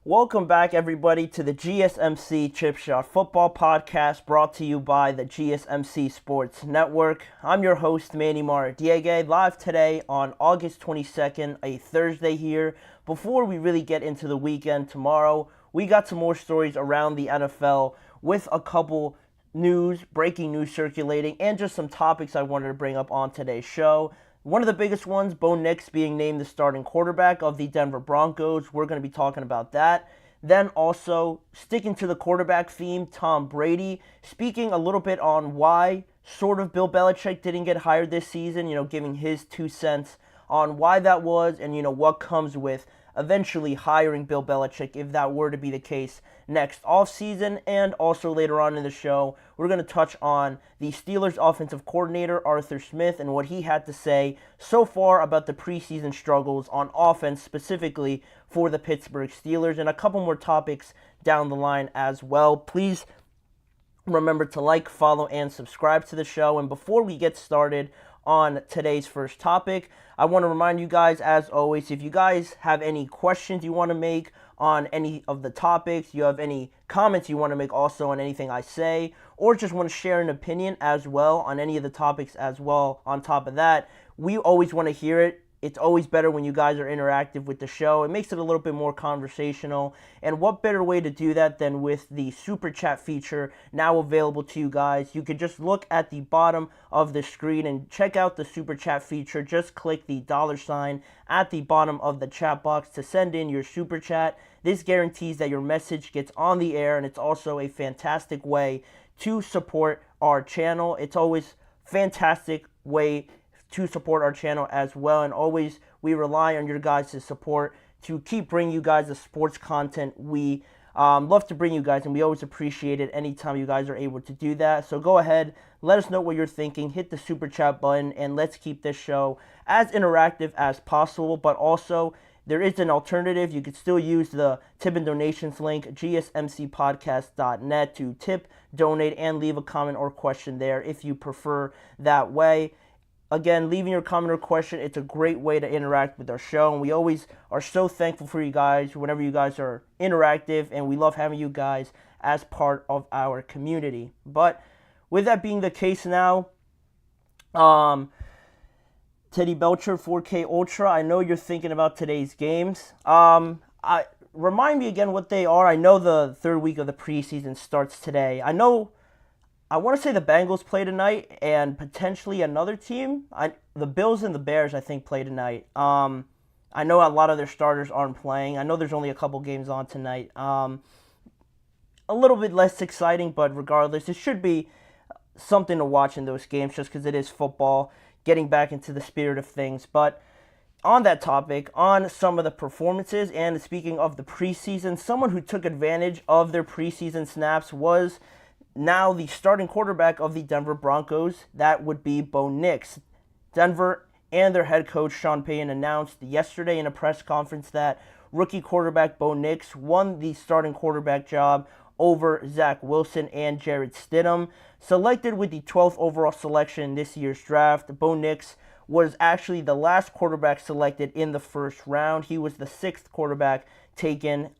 Welcome back, everybody, to the GSMC Chip Shot Football Podcast brought to you by the GSMC Sports Network. I'm your host, Manny Maradiege, live today on August 22nd, a Thursday here. Before we really get into the weekend tomorrow, we got some more stories around the NFL with a couple breaking news circulating, and just some topics I wanted to bring up on today's show. One of the biggest ones, Bo Nix being named the starting quarterback of the Denver Broncos. We're going to be talking about that. Then also, sticking to the quarterback theme, Tom Brady speaking a little bit on why sort of Bill Belichick didn't get hired this season, giving his 2 cents on why that was and, what comes with eventually hiring Bill Belichick if that were to be the case next offseason. And also later on in the show, we're going to touch on the Steelers offensive coordinator, Arthur Smith, and what he had to say so far about the preseason struggles on offense, specifically for the Pittsburgh Steelers, and a couple more topics down the line as well. Please remember to like, follow, and subscribe to the show. And before we get started on today's first topic, I want to remind you guys, as always, if you guys have any questions you want to make on any of the topics, you have any comments you want to make also on anything I say, or just want to share an opinion as well on any of the topics as well, on top of that, we always want to hear it. It's always better when you guys are interactive with the show. It makes it a little bit more conversational. And what better way to do that than with the Super Chat feature now available to you guys. You could just look at the bottom of the screen and check out the Super Chat feature. Just click the $ at the bottom of the chat box to send in your Super Chat. This guarantees that your message gets on the air, and it's also a fantastic way to support our channel. It's always a fantastic way to support our channel as well, and always we rely on your guys' support to keep bringing you guys the sports content we love to bring you guys, and we always appreciate it anytime you guys are able to do that. So go ahead, let us know what you're thinking, hit the Super Chat button, and let's keep this show as interactive as possible. But also, there is an alternative. You could still use the tip and donations link, gsmcpodcast.net, to tip, donate, and leave a comment or question there if you prefer that way. Again, leaving your comment or question, it's a great way to interact with our show, and we always are so thankful for you guys whenever you guys are interactive, and we love having you guys as part of our community. But with that being the case now, Teddy Belcher 4K Ultra, I know you're thinking about today's games. Remind me again what they are. I know the third week of the preseason starts today. I want to say the Bengals play tonight, and potentially another team. The Bills and the Bears, I think, play tonight. I know a lot of their starters aren't playing. I know there's only a couple games on tonight. A little bit less exciting, but regardless, it should be something to watch in those games just because it is football, getting back into the spirit of things. But on that topic, on some of the performances, and speaking of the preseason, someone who took advantage of their preseason snaps was now the starting quarterback of the Denver Broncos. That would be Bo Nix. Denver and their head coach Sean Payton announced yesterday in a press conference that rookie quarterback Bo Nix won the starting quarterback job over Zach Wilson and Jarrett Stidham. Selected with the 12th overall selection in this year's draft, Bo Nix was actually the last quarterback selected in the first round. He was the 6th quarterback taken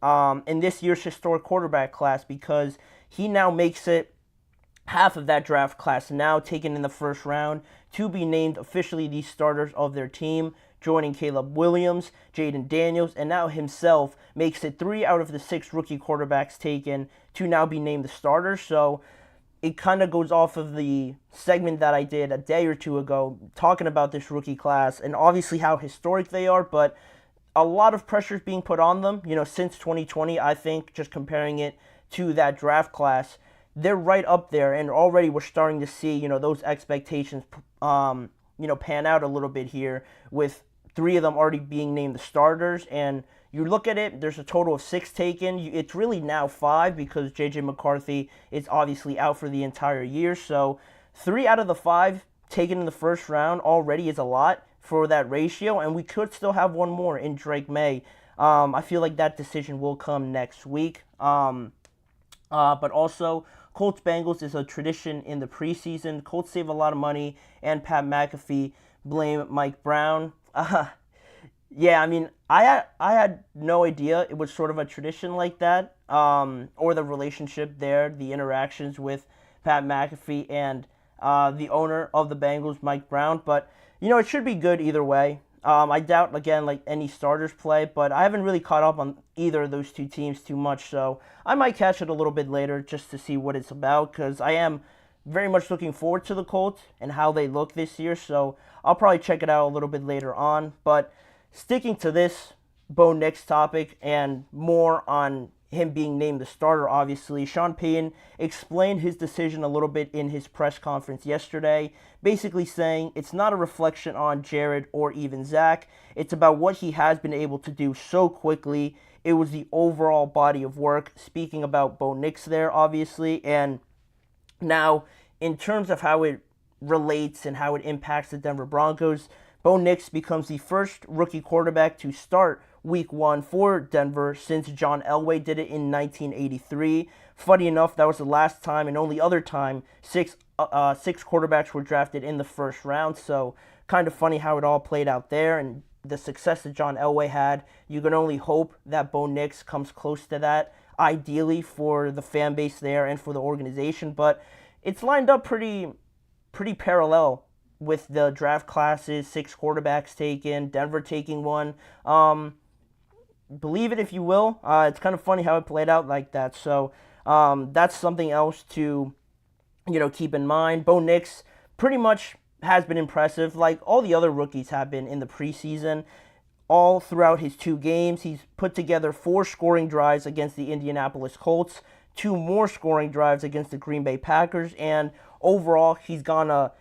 in this year's historic quarterback class, because he now makes it half of that draft class now taken in the first round to be named officially the starters of their team, joining Caleb Williams, Jaden Daniels, and now himself makes it 3 out of the 6 rookie quarterbacks taken to now be named the starters. So it kind of goes off of the segment that I did a day or two ago talking about this rookie class and obviously how historic they are, but a lot of pressure is being put on them, since 2020. I think just comparing it to that draft class, they're right up there, and already we're starting to see, those expectations, pan out a little bit here, with 3 of them already being named the starters. And you look at it, there's a total of 6 taken. It's really now 5 because J.J. McCarthy is obviously out for the entire year. So 3 out of the 5 taken in the first round already is a lot for that ratio, and we could still have one more in Drake May. I feel like that decision will come next week. But also, Colts-Bengals is a tradition in the preseason. Colts save a lot of money, and Pat McAfee blame Mike Brown. Yeah, I mean, I had no idea it was sort of a tradition like that, or the relationship there, the interactions with Pat McAfee and the owner of the Bengals, Mike Brown. But it should be good either way. I doubt again like any starters play, but I haven't really caught up on either of those two teams too much, so I might catch it a little bit later just to see what it's about because I am very much looking forward to the Colts and how they look this year. So I'll probably check it out a little bit later on, but. Sticking to this Bo Nix topic and more on him being named the starter, obviously, Sean Payton explained his decision a little bit in his press conference yesterday, basically saying it's not a reflection on Jared or even Zach. It's about what he has been able to do so quickly. It was the overall body of work, speaking about Bo Nix there, obviously. And now, in terms of how it relates and how it impacts the Denver Broncos, Bo Nix becomes the first rookie quarterback to start Week 1 for Denver since John Elway did it in 1983. Funny enough, that was the last time and only other time six quarterbacks were drafted in the first round. So kind of funny how it all played out there and the success that John Elway had. You can only hope that Bo Nix comes close to that, ideally for the fan base there and for the organization. But it's lined up pretty parallel with the draft classes, six quarterbacks taken, Denver taking one. Believe it if you will. It's kind of funny how it played out like that. So that's something else to keep in mind. Bo Nix pretty much has been impressive, like all the other rookies have been in the preseason. All throughout his two games, he's put together 4 scoring drives against the Indianapolis Colts, 2 more scoring drives against the Green Bay Packers, and overall he's gone a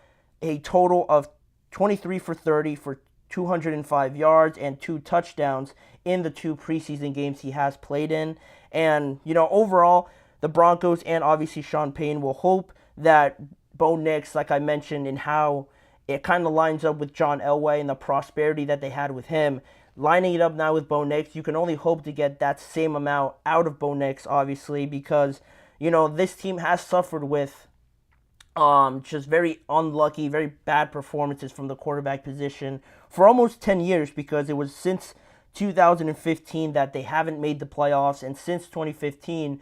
total of 23 for 30 for 205 yards and 2 touchdowns in the 2 preseason games he has played in. And, overall, the Broncos and obviously Sean Payton will hope that Bo Nix, like I mentioned, in how it kind of lines up with John Elway and the prosperity that they had with him. Lining it up now with Bo Nix, you can only hope to get that same amount out of Bo Nix, obviously, because, this team has suffered with just very unlucky, very bad performances from the quarterback position for almost 10 years because it was since 2015 that they haven't made the playoffs, and since 2015,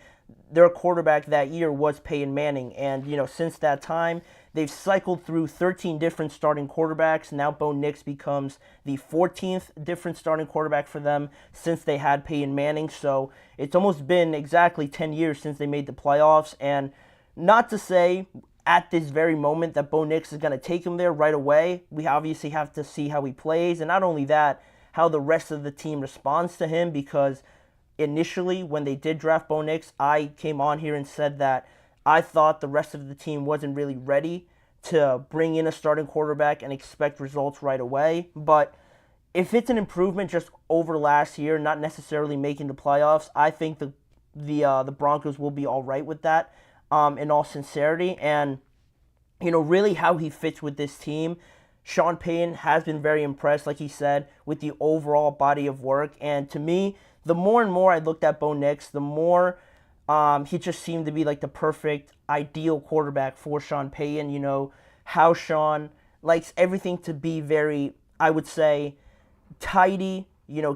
their quarterback that year was Peyton Manning, and since that time, they've cycled through 13 different starting quarterbacks. Now Bo Nix becomes the 14th different starting quarterback for them since they had Peyton Manning, so it's almost been exactly 10 years since they made the playoffs, and not to say at this very moment that Bo Nix is going to take him there right away. We obviously have to see how he plays, and not only that, how the rest of the team responds to him, because initially when they did draft Bo Nix, I came on here and said that I thought the rest of the team wasn't really ready to bring in a starting quarterback and expect results right away. But if it's an improvement just over last year, not necessarily making the playoffs, I think the Broncos will be all right with that. In all sincerity, and really how he fits with this team. Sean Payton has been very impressed, like he said, with the overall body of work. And to me, the more and more I looked at Bo Nix, the more he just seemed to be like the perfect, ideal quarterback for Sean Payton. How Sean likes everything to be very, I would say, tidy.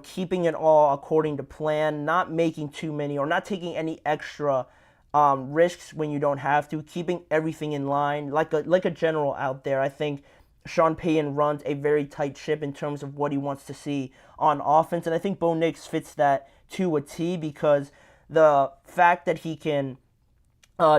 Keeping it all according to plan, not making too many or not taking any extra risks when you don't have to, keeping everything in line like a general out there. I think Sean Payton runs a very tight ship in terms of what he wants to see on offense, and I think Bo Nix fits that to a T because the fact that he can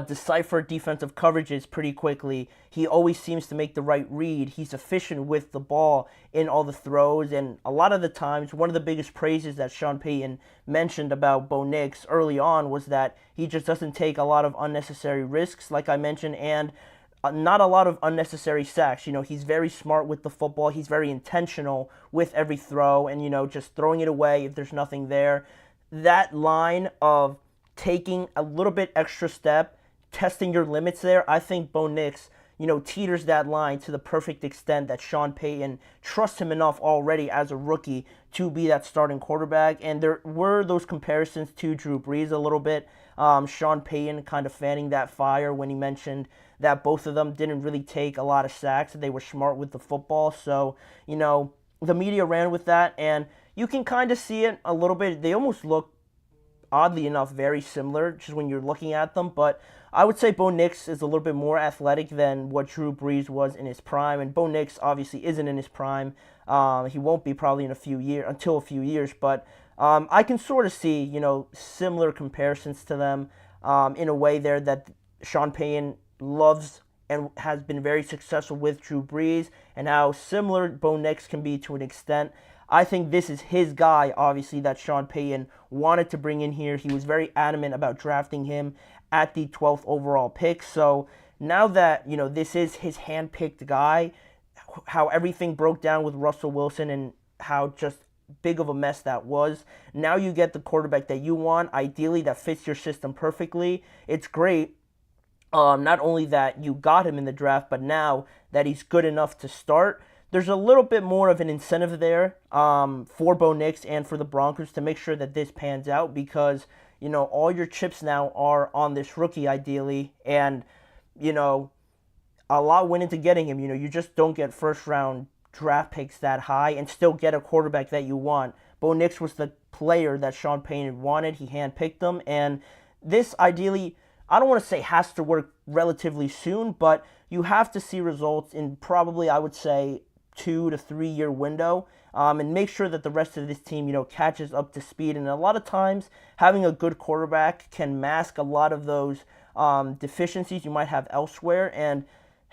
decipher defensive coverages pretty quickly. He always seems to make the right read. He's efficient with the ball in all the throws. And a lot of the times, one of the biggest praises that Sean Payton mentioned about Bo Nix early on was that he just doesn't take a lot of unnecessary risks, like I mentioned, and not a lot of unnecessary sacks. He's very smart with the football. He's very intentional with every throw and, just throwing it away if there's nothing there. That line of taking a little bit extra step, testing your limits there, I think Bo Nix, teeters that line to the perfect extent that Sean Payton trusts him enough already as a rookie to be that starting quarterback. And there were those comparisons to Drew Brees a little bit. Sean Payton kind of fanning that fire when he mentioned that both of them didn't really take a lot of sacks, and they were smart with the football. So, the media ran with that, and you can kind of see it a little bit. They almost look, oddly enough, very similar just when you're looking at them. But I would say Bo Nix is a little bit more athletic than what Drew Brees was in his prime. And Bo Nix obviously isn't in his prime. He won't be probably in until a few years. But I can sort of see, similar comparisons to them in a way there that Sean Payton loves and has been very successful with Drew Brees, and how similar Bo Nix can be to an extent. I think this is his guy, obviously, that Sean Payton wanted to bring in here. He was very adamant about drafting him at the 12th overall pick. So now that, this is his hand-picked guy, how everything broke down with Russell Wilson and how just big of a mess that was, now you get the quarterback that you want, ideally that fits your system perfectly. It's great. Not only that you got him in the draft, but now that he's good enough to start, there's a little bit more of an incentive there for Bo Nix and for the Broncos to make sure that this pans out, because, all your chips now are on this rookie ideally, and, a lot went into getting him. You just don't get first-round draft picks that high and still get a quarterback that you want. Bo Nix was the player that Sean Payton wanted. He handpicked them, and this ideally, I don't want to say has to work relatively soon, but you have to see results in probably, I would say, 2 to 3 year window, and make sure that the rest of this team, catches up to speed. And a lot of times, having a good quarterback can mask a lot of those deficiencies you might have elsewhere. And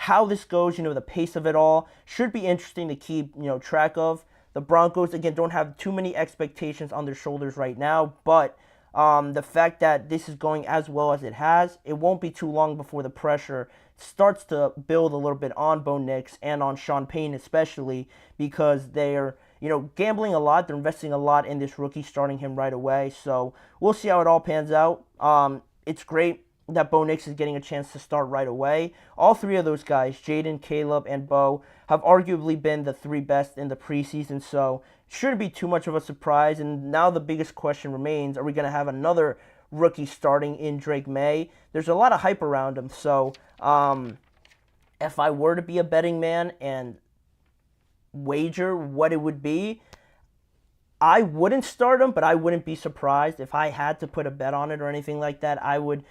how this goes, the pace of it all should be interesting to keep, track of. The Broncos, again, don't have too many expectations on their shoulders right now, but the fact that this is going as well as it has, it won't be too long before the pressure starts to build a little bit on Bo Nix and on Sean Payton especially, because they're, gambling a lot. They're investing a lot in this rookie, starting him right away. So we'll see how it all pans out. It's great that Bo Nix is getting a chance to start right away. All three of those guys, Jaden, Caleb, and Bo, have arguably been the three best in the preseason, so it shouldn't be too much of a surprise. And now the biggest question remains, are we going to have another rookie starting in Drake May? There's a lot of hype around him, so if I were to be a betting man and wager what it would be, I wouldn't start him, but I wouldn't be surprised if I had to put a bet on it or anything like that. I would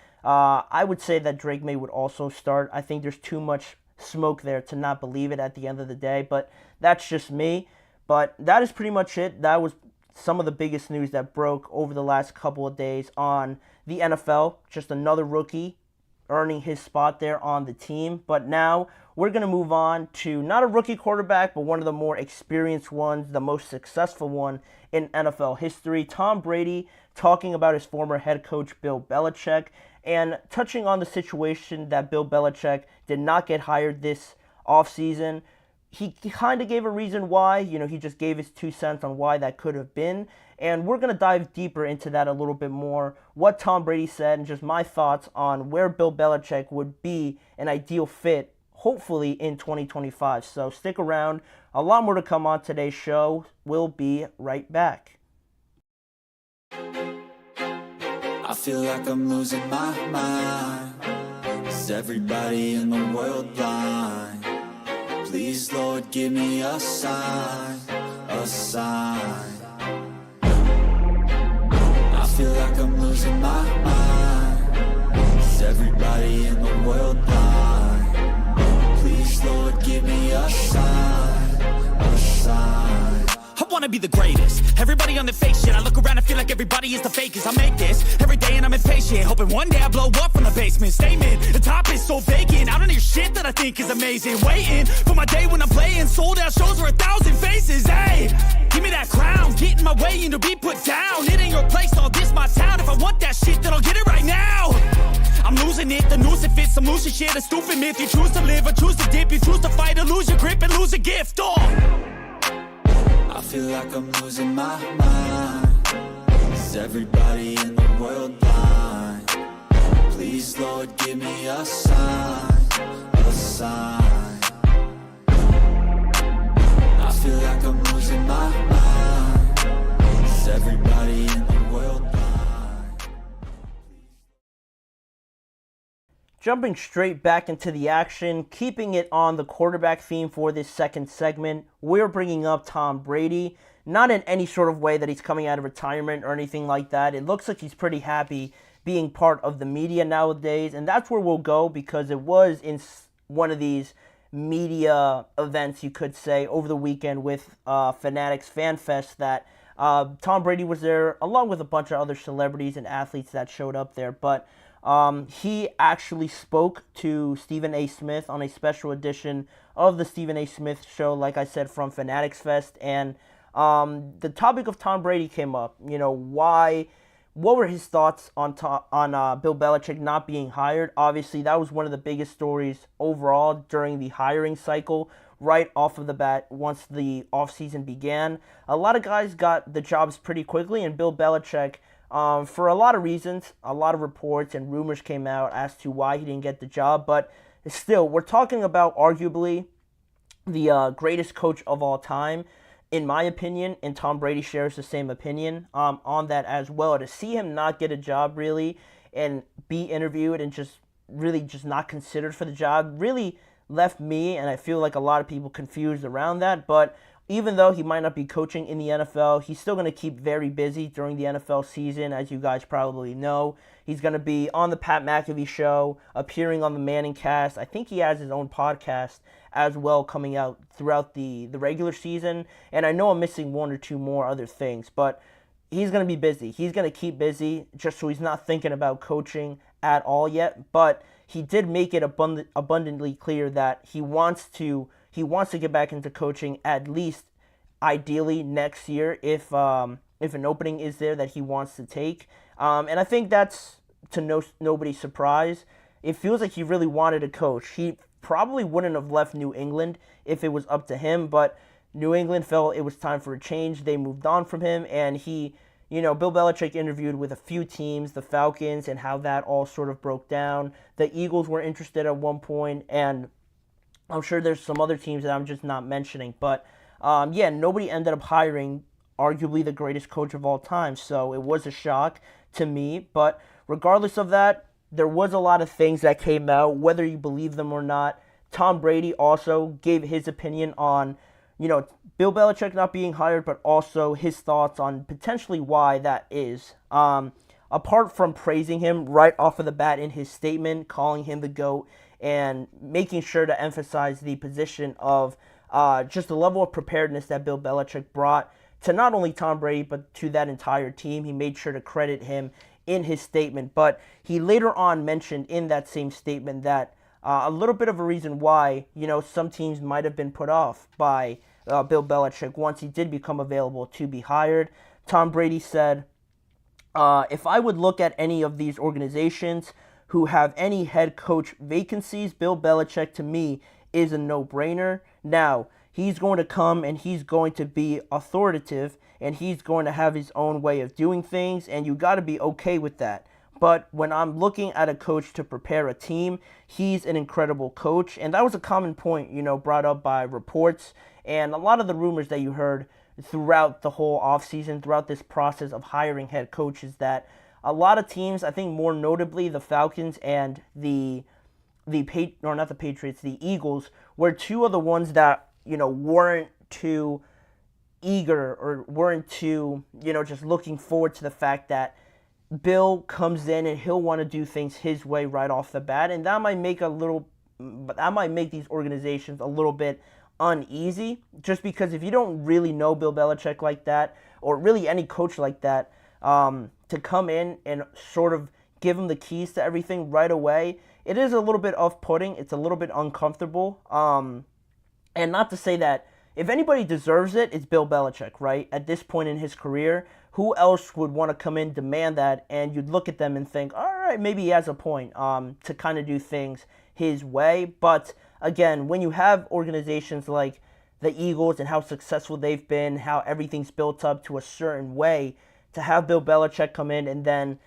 say that Drake May would also start. I think there's too much smoke there to not believe it at the end of the day, but that's just me. But that is pretty much it. That was some of the biggest news that broke over the last couple of days on the NFL. Just another rookie earning his spot there on the team. But now we're going to move on to not a rookie quarterback, but one of the more experienced ones, the most successful one in NFL history. Tom Brady talking about his former head coach, Bill Belichick, and touching on the situation that Bill Belichick did not get hired this offseason. He kind of gave a reason why. He just gave his 2 cents on why that could have been. And we're going to dive deeper into that a little bit more, what Tom Brady said, and just my thoughts on where Bill Belichick would be an ideal fit, hopefully in 2025. So stick around. A lot more to come on today's show. We'll be right back. I feel like I'm losing my mind. Is everybody in the world blind? Please, Lord, give me a sign, a sign. I feel like I'm losing my mind. Is everybody in the world blind? Please, Lord, give me a sign, a sign. I wanna be the greatest. Everybody on the fake shit. I look around and feel like everybody is the fakest. I make this every day and I'm impatient, hoping one day I blow up from the basement. Statement, the top is so vacant. I don't hear shit that I think is amazing. Waiting for my day when I'm playing sold out shows for 1,000 faces. Hey, give me that crown, get in my way and to be put down. It ain't your place, all this my town. If I want that shit, then I'll get it right now. I'm losing it, the noose it fits, some losing shit, a stupid myth. You choose to live or choose to dip, you choose to fight or lose your grip and lose a gift. I feel like I'm losing my mind. Is everybody in the world blind? Please, Lord, give me a sign, a sign. I feel like I'm losing my mind. Is everybody in the world blind? Jumping straight back into the action, keeping it on the quarterback theme for this second segment, we're bringing up Tom Brady. Not in any sort of way that he's coming out of retirement or anything like that. It looks like he's pretty happy being part of the media nowadays, and that's where we'll go because it was in one of these media events, you could say, over the weekend with Fanatics Fan Fest that Tom Brady was there along with a bunch of other celebrities and athletes that showed up there, but he actually spoke to Stephen A. Smith on a special edition of the Stephen A. Smith Show, like I said, from Fanatics Fest, and the topic of Tom Brady came up. You know, what were his thoughts on Bill Belichick not being hired? Obviously, that was one of the biggest stories overall during the hiring cycle, right off of the bat once the offseason began. A lot of guys got the jobs pretty quickly, and Bill Belichick, for a lot of reasons, a lot of reports and rumors came out as to why he didn't get the job, but still, we're talking about arguably the greatest coach of all time, in my opinion, and Tom Brady shares the same opinion on that as well. To see him not get a job really and be interviewed and just not considered for the job really left me, and I feel like a lot of people, confused around that. But even though he might not be coaching in the NFL, he's still going to keep very busy during the NFL season, as you guys probably know. He's going to be on the Pat McAfee show, appearing on the Manning Cast. I think he has his own podcast as well coming out throughout the regular season. And I know I'm missing one or two more other things, but he's going to be busy. He's going to keep busy just so he's not thinking about coaching at all yet. But he did make it abundantly clear that he wants to get back into coaching, at least ideally next year if an opening is there that he wants to take. And I think that's to nobody's surprise. It feels like he really wanted to coach. He probably wouldn't have left New England if it was up to him, but New England felt it was time for a change. They moved on from him, and Bill Belichick interviewed with a few teams, the Falcons, and how that all sort of broke down. The Eagles were interested at one point, and I'm sure there's some other teams that I'm just not mentioning. But, nobody ended up hiring arguably the greatest coach of all time, so it was a shock to me. But regardless of that, there was a lot of things that came out, whether you believe them or not. Tom Brady also gave his opinion on, Bill Belichick not being hired, but also his thoughts on potentially why that is. Apart from praising him right off of the bat in his statement, calling him the GOAT, and making sure to emphasize the position of just the level of preparedness that Bill Belichick brought to not only Tom Brady, but to that entire team. He made sure to credit him in his statement, but he later on mentioned in that same statement that a little bit of a reason why, some teams might have been put off by Bill Belichick once he did become available to be hired. Tom Brady said, if I would look at any of these organizations who have any head coach vacancies, Bill Belichick to me is a no-brainer. Now, he's going to come and he's going to be authoritative and he's going to have his own way of doing things, and you got to be okay with that. But when I'm looking at a coach to prepare a team, he's an incredible coach, and that was a common point, brought up by reports and a lot of the rumors that you heard throughout the whole offseason, throughout this process of hiring head coaches, that a lot of teams, I think more notably the Falcons and the Eagles, were two of the ones that, weren't too eager or weren't too, just looking forward to the fact that Bill comes in and he'll want to do things his way right off the bat, and that might make these organizations a little bit uneasy, just because if you don't really know Bill Belichick like that, or really any coach like that, to come in and sort of give him the keys to everything right away, it is a little bit off-putting. It's a little bit uncomfortable. And not to say that if anybody deserves it, it's Bill Belichick, right? At this point in his career, who else would want to come in, demand that, and you'd look at them and think, all right, maybe he has a point to kind of do things his way. But again, when you have organizations like the Eagles and how successful they've been, how everything's built up to a certain way, to have Bill Belichick come in and then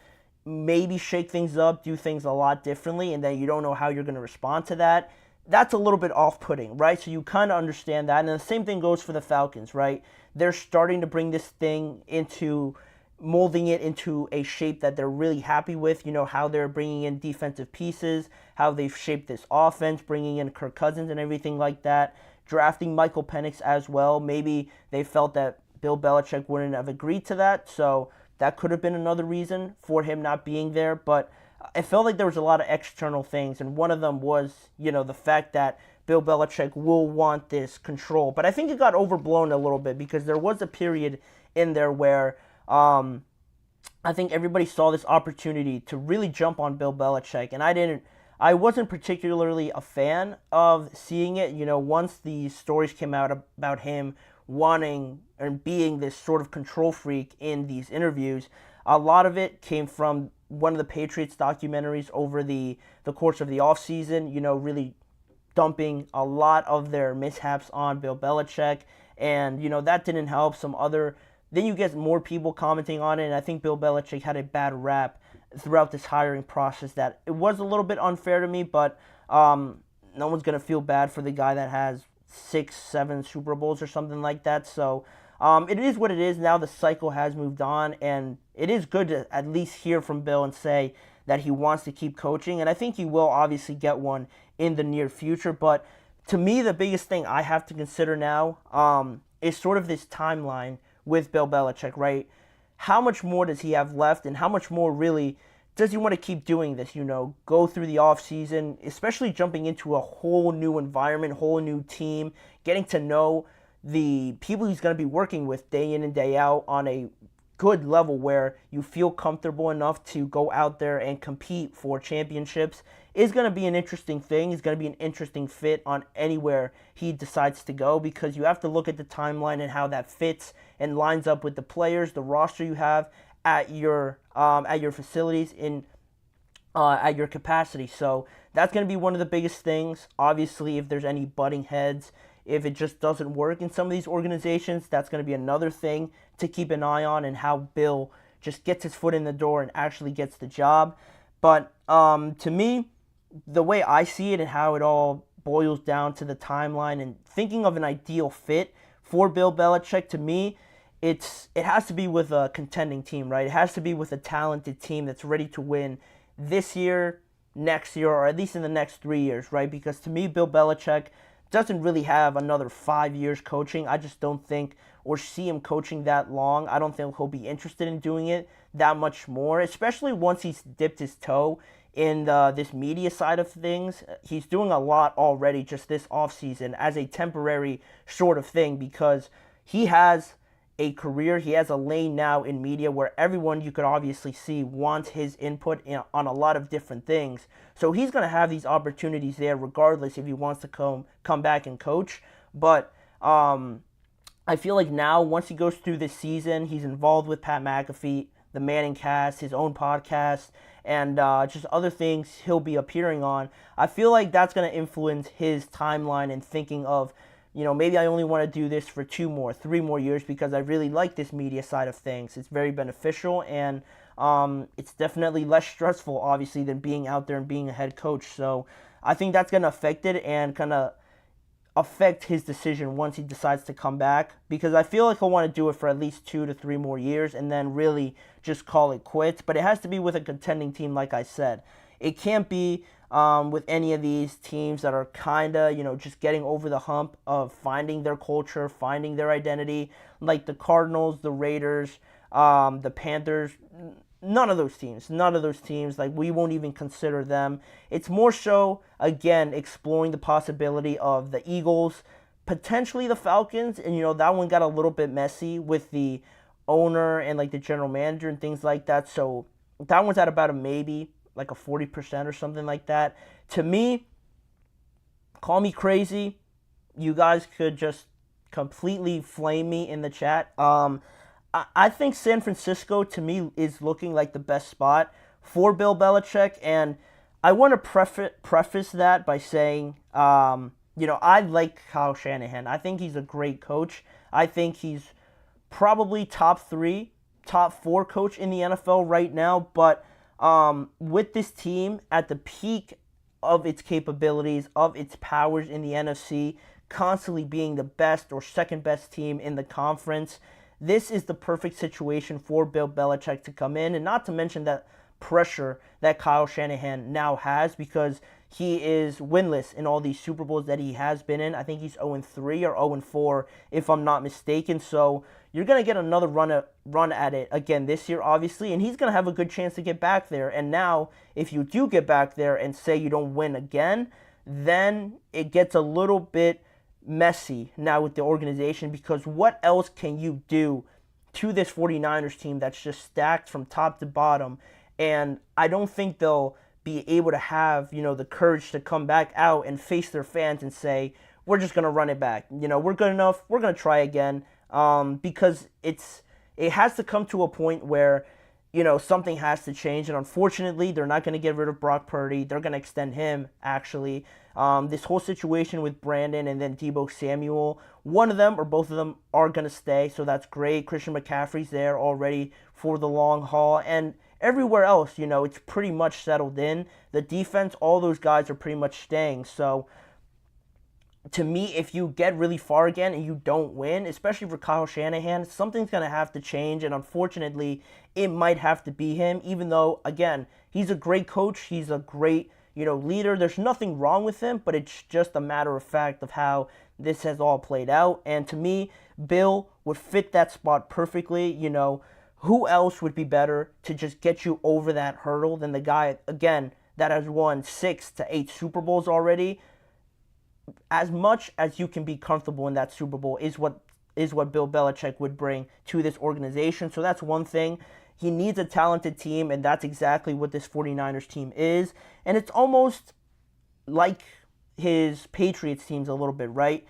maybe shake things up, do things a lot differently, and then you don't know how you're going to respond to that, that's a little bit off-putting, right? So you kind of understand that. And the same thing goes for the Falcons, right? They're starting to bring this thing into molding it into a shape that they're really happy with. You know, how they're bringing in defensive pieces, how they've shaped this offense, bringing in Kirk Cousins and everything like that, drafting Michael Penix as well. Maybe they felt that Bill Belichick wouldn't have agreed to that, so that could have been another reason for him not being there. But I felt like there was a lot of external things, and one of them was, you know, the fact that Bill Belichick will want this control. But I think it got overblown a little bit because there was a period in there where I think everybody saw this opportunity to really jump on Bill Belichick, and I wasn't particularly a fan of seeing it. You know, once the stories came out about him wanting and being this sort of control freak in these interviews, a lot of it came from one of the Patriots documentaries over the course of the offseason, you know, really dumping a lot of their mishaps on Bill Belichick, and, you know, that didn't help. Then you get more people commenting on it, and I think Bill Belichick had a bad rap throughout this hiring process that it was a little bit unfair to me, but no one's going to feel bad for the guy that has 6-7 Super Bowls or something like that. So it is what it is. Now the cycle has moved on, and it is good to at least hear from Bill and say that he wants to keep coaching, and I think he will obviously get one in the near future. But to me, the biggest thing I have to consider now is sort of this timeline with Bill Belichick, right? How much more does he have left, and how much more really does he want to keep doing this, you know, go through the offseason, especially jumping into a whole new environment, whole new team, getting to know the people he's going to be working with day in and day out on a good level where you feel comfortable enough to go out there and compete for championships is going to be an interesting thing. It's going to be an interesting fit on anywhere he decides to go, because you have to look at the timeline and how that fits and lines up with the players, the roster you have at your facilities at your capacity. So that's going to be one of the biggest things. Obviously, if there's any butting heads, if it just doesn't work in some of these organizations, that's going to be another thing to keep an eye on, and how Bill just gets his foot in the door and actually gets the job. But to me, the way I see it and how it all boils down to the timeline and thinking of an ideal fit for Bill Belichick, to me, it has to be with a contending team, right? It has to be with a talented team that's ready to win this year, next year, or at least in the next 3 years, right? Because to me, Bill Belichick doesn't really have another 5 years coaching. I just don't think or see him coaching that long. I don't think he'll be interested in doing it that much more, especially once he's dipped his toe in this media side of things. He's doing a lot already just this offseason as a temporary sort of thing, because he has a career, he has a lane now in media where everyone, you could obviously see, wants his input on a lot of different things. So he's going to have these opportunities there regardless if he wants to come back and coach. But I feel like now, once he goes through this season, he's involved with Pat McAfee, the Manning Cast, his own podcast, and just other things he'll be appearing on. I feel like that's going to influence his timeline and thinking of, you know, maybe I only want to do this for 2 more, 3 more years because I really like this media side of things. It's very beneficial, and it's definitely less stressful, obviously, than being out there and being a head coach. So I think that's going to affect it and kind of affect his decision once he decides to come back, because I feel like he'll want to do it for at least 2 to 3 more years and then really just call it quits. But it has to be with a contending team, like I said. It can't be with any of these teams that are kind of, you know, just getting over the hump of finding their culture, finding their identity, like the Cardinals, the Raiders, the Panthers. None of those teams, like, we won't even consider them. It's more so, again, exploring the possibility of the Eagles, potentially the Falcons, and, you know, that one got a little bit messy with the owner and, like, the general manager and things like that, so that one's at about a maybe, like a 40% or something like that. To me, call me crazy. You guys could just completely flame me in the chat. I think San Francisco, to me, is looking like the best spot for Bill Belichick, and I want to preface that by saying, you know, I like Kyle Shanahan. I think he's a great coach. I think he's probably top 3, top 4 coach in the NFL right now, but with this team at the peak of its capabilities, of its powers in the NFC, constantly being the best or second best team in the conference, this is the perfect situation for Bill Belichick to come in, and not to mention that pressure that Kyle Shanahan now has because he is winless in all these Super Bowls that he has been in. I think he's 0-3 or 0-4 if I'm not mistaken. So you're going to get another run at it again this year, obviously, and he's going to have a good chance to get back there. And now, if you do get back there and say you don't win again, then it gets a little bit messy now with the organization, because what else can you do to this 49ers team that's just stacked from top to bottom? And I don't think they'll be able to have, the courage to come back out and face their fans and say, we're just going to run it back. We're good enough. We're going to try again. Because it has to come to a point where, something has to change. And unfortunately, they're not going to get rid of Brock Purdy. They're going to extend him, actually. This whole situation with Brandon and then Deebo Samuel, one of them or both of them are going to stay. So that's great. Christian McCaffrey's there already for the long haul. And everywhere else, it's pretty much settled in. The defense, all those guys are pretty much staying. So to me, if you get really far again and you don't win, especially for Kyle Shanahan, something's going to have to change. And unfortunately, it might have to be him, even though, again, he's a great coach. He's a great, leader. There's nothing wrong with him, but it's just a matter of fact of how this has all played out. And to me, Bill would fit that spot perfectly. Who else would be better to just get you over that hurdle than the guy, again, that has won 6 to 8 Super Bowls already? As much as you can be comfortable in that Super Bowl is what Bill Belichick would bring to this organization. So that's one thing. He needs a talented team, and that's exactly what this 49ers team is. And it's almost like his Patriots teams a little bit, right?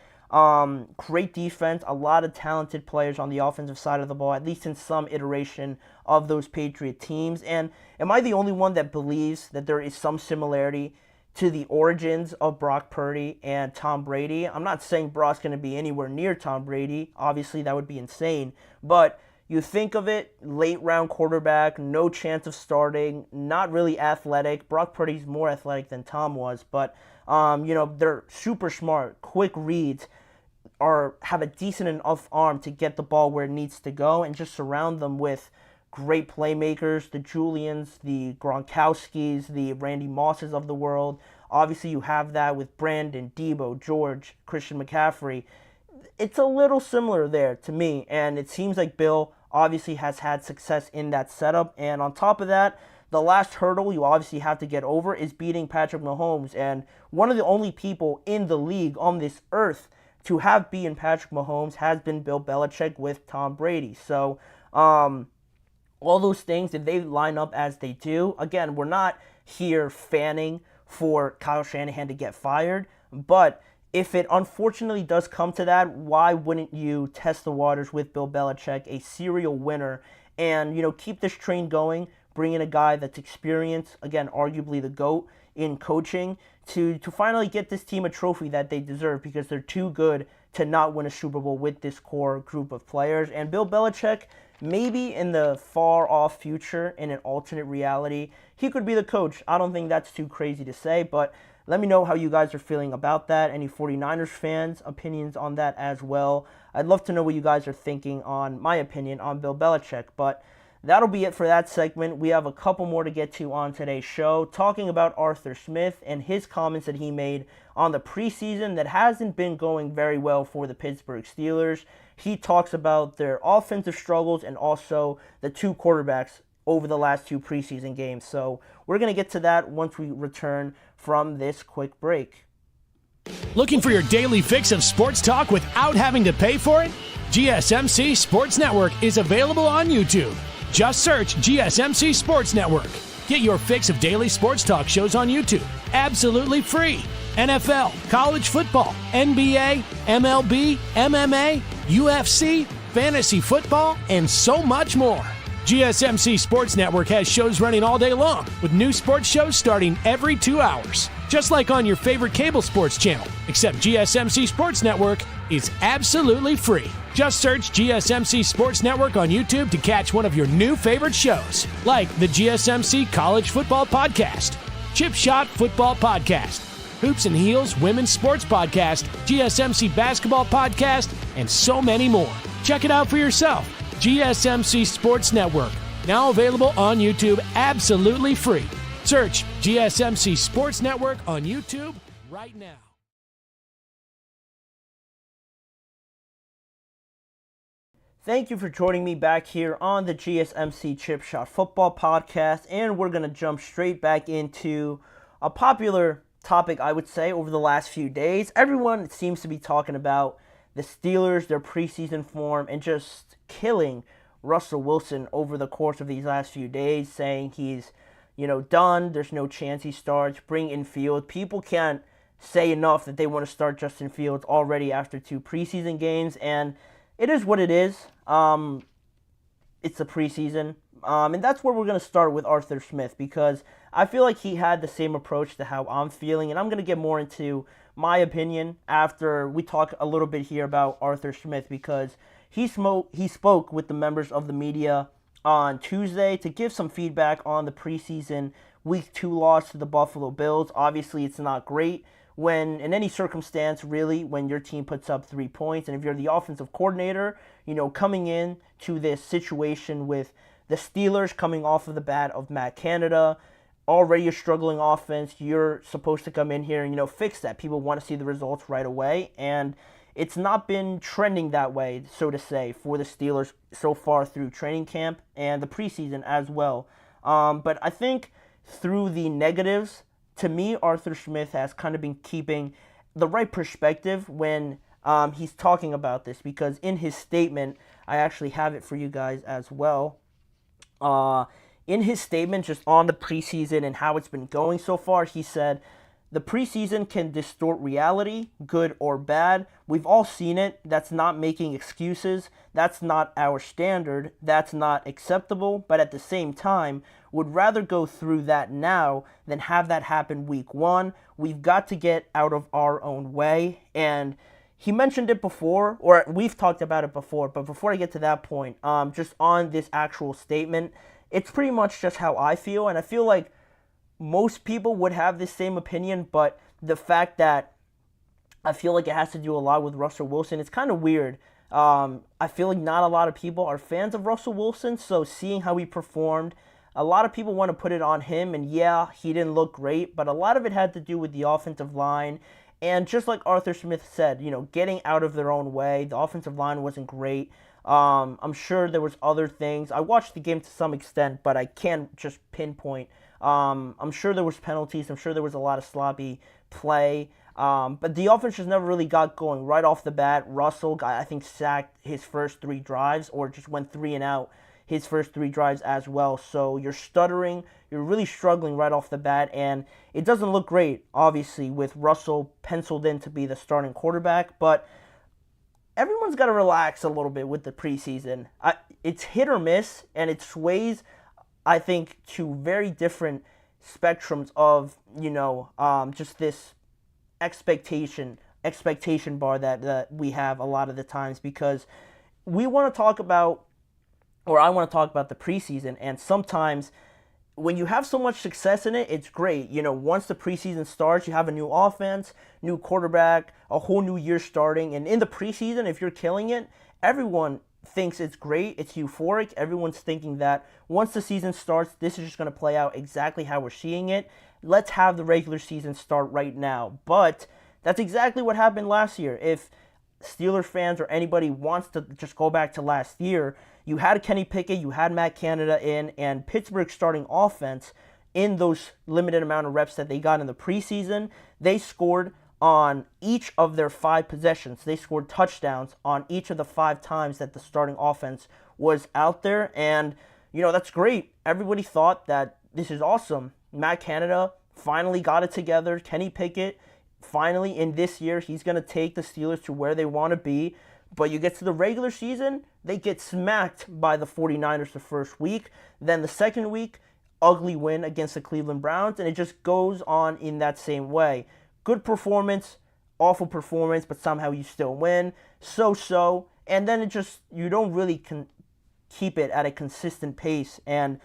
Great defense, a lot of talented players on the offensive side of the ball, at least in some iteration of those Patriot teams. And am I the only one that believes that there is some similarity to the origins of Brock Purdy and Tom Brady? I'm not saying Brock's going to be anywhere near Tom Brady. Obviously, that would be insane. But you think of it, late round quarterback, no chance of starting, not really athletic. Brock Purdy's more athletic than Tom was, but they're super smart, quick reads, or have a decent enough arm to get the ball where it needs to go, and just surround them with great playmakers, the Julians, the Gronkowskis, the Randy Mosses of the world. Obviously, you have that with Brandon, Deebo, George, Christian McCaffrey. It's a little similar there to me, and it seems like Bill obviously has had success in that setup. And on top of that, the last hurdle you obviously have to get over is beating Patrick Mahomes. And one of the only people in the league on this earth to have beaten Patrick Mahomes has been Bill Belichick with Tom Brady. So, all those things, if they line up as they do, again, we're not here fanning for Kyle Shanahan to get fired, but if it unfortunately does come to that, why wouldn't you test the waters with Bill Belichick, a serial winner, and, keep this train going, bring in a guy that's experienced, again, arguably the GOAT in coaching, to finally get this team a trophy that they deserve, because they're too good to not win a Super Bowl with this core group of players. And Bill Belichick, maybe in the far-off future, in an alternate reality, he could be the coach. I don't think that's too crazy to say, but let me know how you guys are feeling about that. Any 49ers fans' opinions on that as well. I'd love to know what you guys are thinking on my opinion on Bill Belichick. But that'll be it for that segment. We have a couple more to get to on today's show, talking about Arthur Smith and his comments that he made on the preseason that hasn't been going very well for the Pittsburgh Steelers. He talks about their offensive struggles and also the two quarterbacks over the last 2 preseason games. So we're going to get to that once we return from this quick break. Looking for your daily fix of sports talk without having to pay for it? GSMC Sports Network is available on YouTube. Just search GSMC Sports Network. Get your fix of daily sports talk shows on YouTube, absolutely free. NFL, college football, NBA, MLB, MMA, UFC, fantasy football, and so much more. GSMC Sports Network has shows running all day long, with new sports shows starting every 2 hours. Just like on your favorite cable sports channel, except GSMC Sports Network is absolutely free. Just search GSMC Sports Network on YouTube to catch one of your new favorite shows, like the GSMC College Football Podcast, Chip Shot Football Podcast, Hoops and Heels Women's Sports Podcast, GSMC Basketball Podcast, and so many more. Check it out for yourself GSMC Sports Network, now available on YouTube absolutely free. Search GSMC Sports Network on YouTube right now. Thank you for joining me back here on the GSMC Chip Shot Football Podcast, and we're going to jump straight back into a popular topic, I would say, over the last few days. Everyone seems to be talking about the Steelers, their preseason form, and just killing Russell Wilson over the course of these last few days, saying he's, done, there's no chance he starts, bring in Fields. People can't say enough that they want to start Justin Fields already after 2 preseason games, and it is what it is. It's the preseason, and that's where we're going to start with Arthur Smith, because I feel like he had the same approach to how I'm feeling, and I'm going to get more into my opinion after we talk a little bit here about Arthur Smith, because he spoke with the members of the media on Tuesday to give some feedback on the preseason Week 2 loss to the Buffalo Bills. Obviously, it's not great when, in any circumstance, really, when your team puts up 3 points, and if you're the offensive coordinator, coming in to this situation with the Steelers coming off of the bat of Matt Canada, already a struggling offense, you're supposed to come in here and, fix that. People want to see the results right away, and it's not been trending that way, so to say, for the Steelers so far through training camp and the preseason as well. But I think through the negatives, to me, Arthur Smith has kind of been keeping the right perspective when he's talking about this, because in his statement, I actually have it for you guys as well. In his statement just on the preseason and how it's been going so far, he said, "The preseason can distort reality, good or bad. We've all seen it. That's not making excuses. That's not our standard. That's not acceptable. But at the same time, would rather go through that now than have that happen week 1. We've got to get out of our own way." And he mentioned it before, or we've talked about it before, but before I get to that point, just on this actual statement, it's pretty much just how I feel, and I feel like most people would have this same opinion, but the fact that I feel like it has to do a lot with Russell Wilson, it's kind of weird. I feel like not a lot of people are fans of Russell Wilson, so seeing how he performed, a lot of people want to put it on him, and yeah, he didn't look great, but a lot of it had to do with the offensive line, and just like Arthur Smith said, getting out of their own way. The offensive line wasn't great. I'm sure there was other things. I watched the game to some extent, but I can't just pinpoint. I'm sure there was penalties. I'm sure there was a lot of sloppy play. But the offense just never really got going right off the bat. Russell got, I think, sacked his first 3 drives, or just went 3 and out his first 3 drives as well. So you're stuttering. You're really struggling right off the bat, and it doesn't look great, obviously, with Russell penciled in to be the starting quarterback. But everyone's got to relax a little bit with the preseason. It's hit or miss, and it sways, I think, to very different spectrums of, just this expectation bar that we have a lot of the times, because we want to talk about, or I want to talk about the preseason, and sometimes when you have so much success in it, it's great. Once the preseason starts, you have a new offense, new quarterback, a whole new year starting. And in the preseason, if you're killing it, everyone thinks it's great. It's euphoric. Everyone's thinking that once the season starts, this is just going to play out exactly how we're seeing it. Let's have the regular season start right now. But that's exactly what happened last year. If Steelers fans or anybody wants to just go back to last year, you had Kenny Pickett, you had Matt Canada in, and Pittsburgh's starting offense, in those limited amount of reps that they got in the preseason, they scored on each of their 5 possessions. They scored touchdowns on each of the 5 times that the starting offense was out there, and, that's great. Everybody thought that this is awesome. Matt Canada finally got it together. Kenny Pickett, finally, in this year, he's going to take the Steelers to where they want to be. But you get to the regular season, they get smacked by the 49ers the first week. Then the second week, ugly win against the Cleveland Browns, and it just goes on in that same way. Good performance, awful performance, but somehow you still win. So, and then it just, you don't really keep it at a consistent pace. And,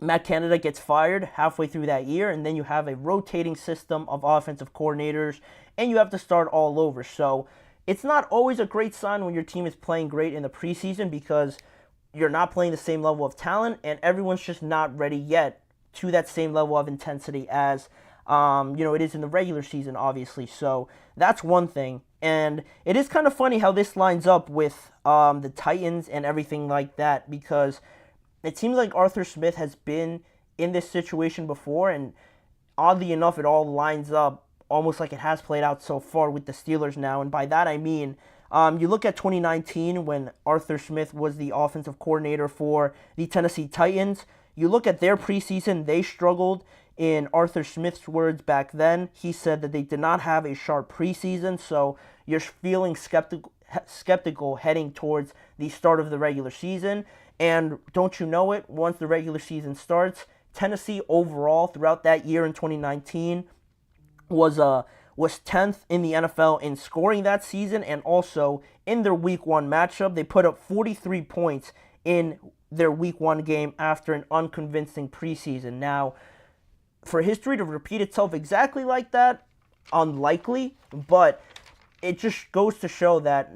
Matt Canada gets fired halfway through that year, and then you have a rotating system of offensive coordinators, and you have to start all over. So it's not always a great sign when your team is playing great in the preseason because you're not playing the same level of talent and everyone's just not ready yet to that same level of intensity as it is in the regular season, obviously. So that's one thing. And it is kind of funny how this lines up with the Titans and everything like that, because it seems like Arthur Smith has been in this situation before, and oddly enough, it all lines up almost like it has played out so far with the Steelers now. And by that I mean, you look at 2019 when Arthur Smith was the offensive coordinator for the Tennessee Titans. You look at their preseason, they struggled. In Arthur Smith's words back then, he said that they did not have a sharp preseason, so you're feeling skeptical heading towards the start of the regular season. And don't you know it, once the regular season starts, Tennessee overall throughout that year in 2019 was 10th in the NFL in scoring that season, and also in their Week 1 matchup, they put up 43 points in their Week 1 game after an unconvincing preseason. Now, for history to repeat itself exactly like that, unlikely, but it just goes to show that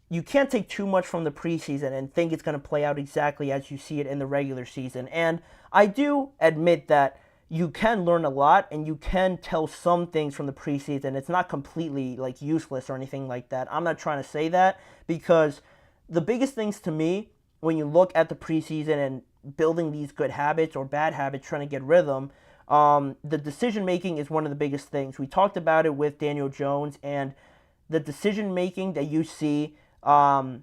you can't take too much from the preseason and think it's going to play out exactly as you see it in the regular season. And I do admit that you can learn a lot and you can tell some things from the preseason. It's not completely useless or anything like that. I'm not trying to say that, because the biggest things to me when you look at the preseason and building these good habits or bad habits, trying to get rhythm, the decision making is one of the biggest things. We talked about it with Daniel Jones, and the decision making that you see, the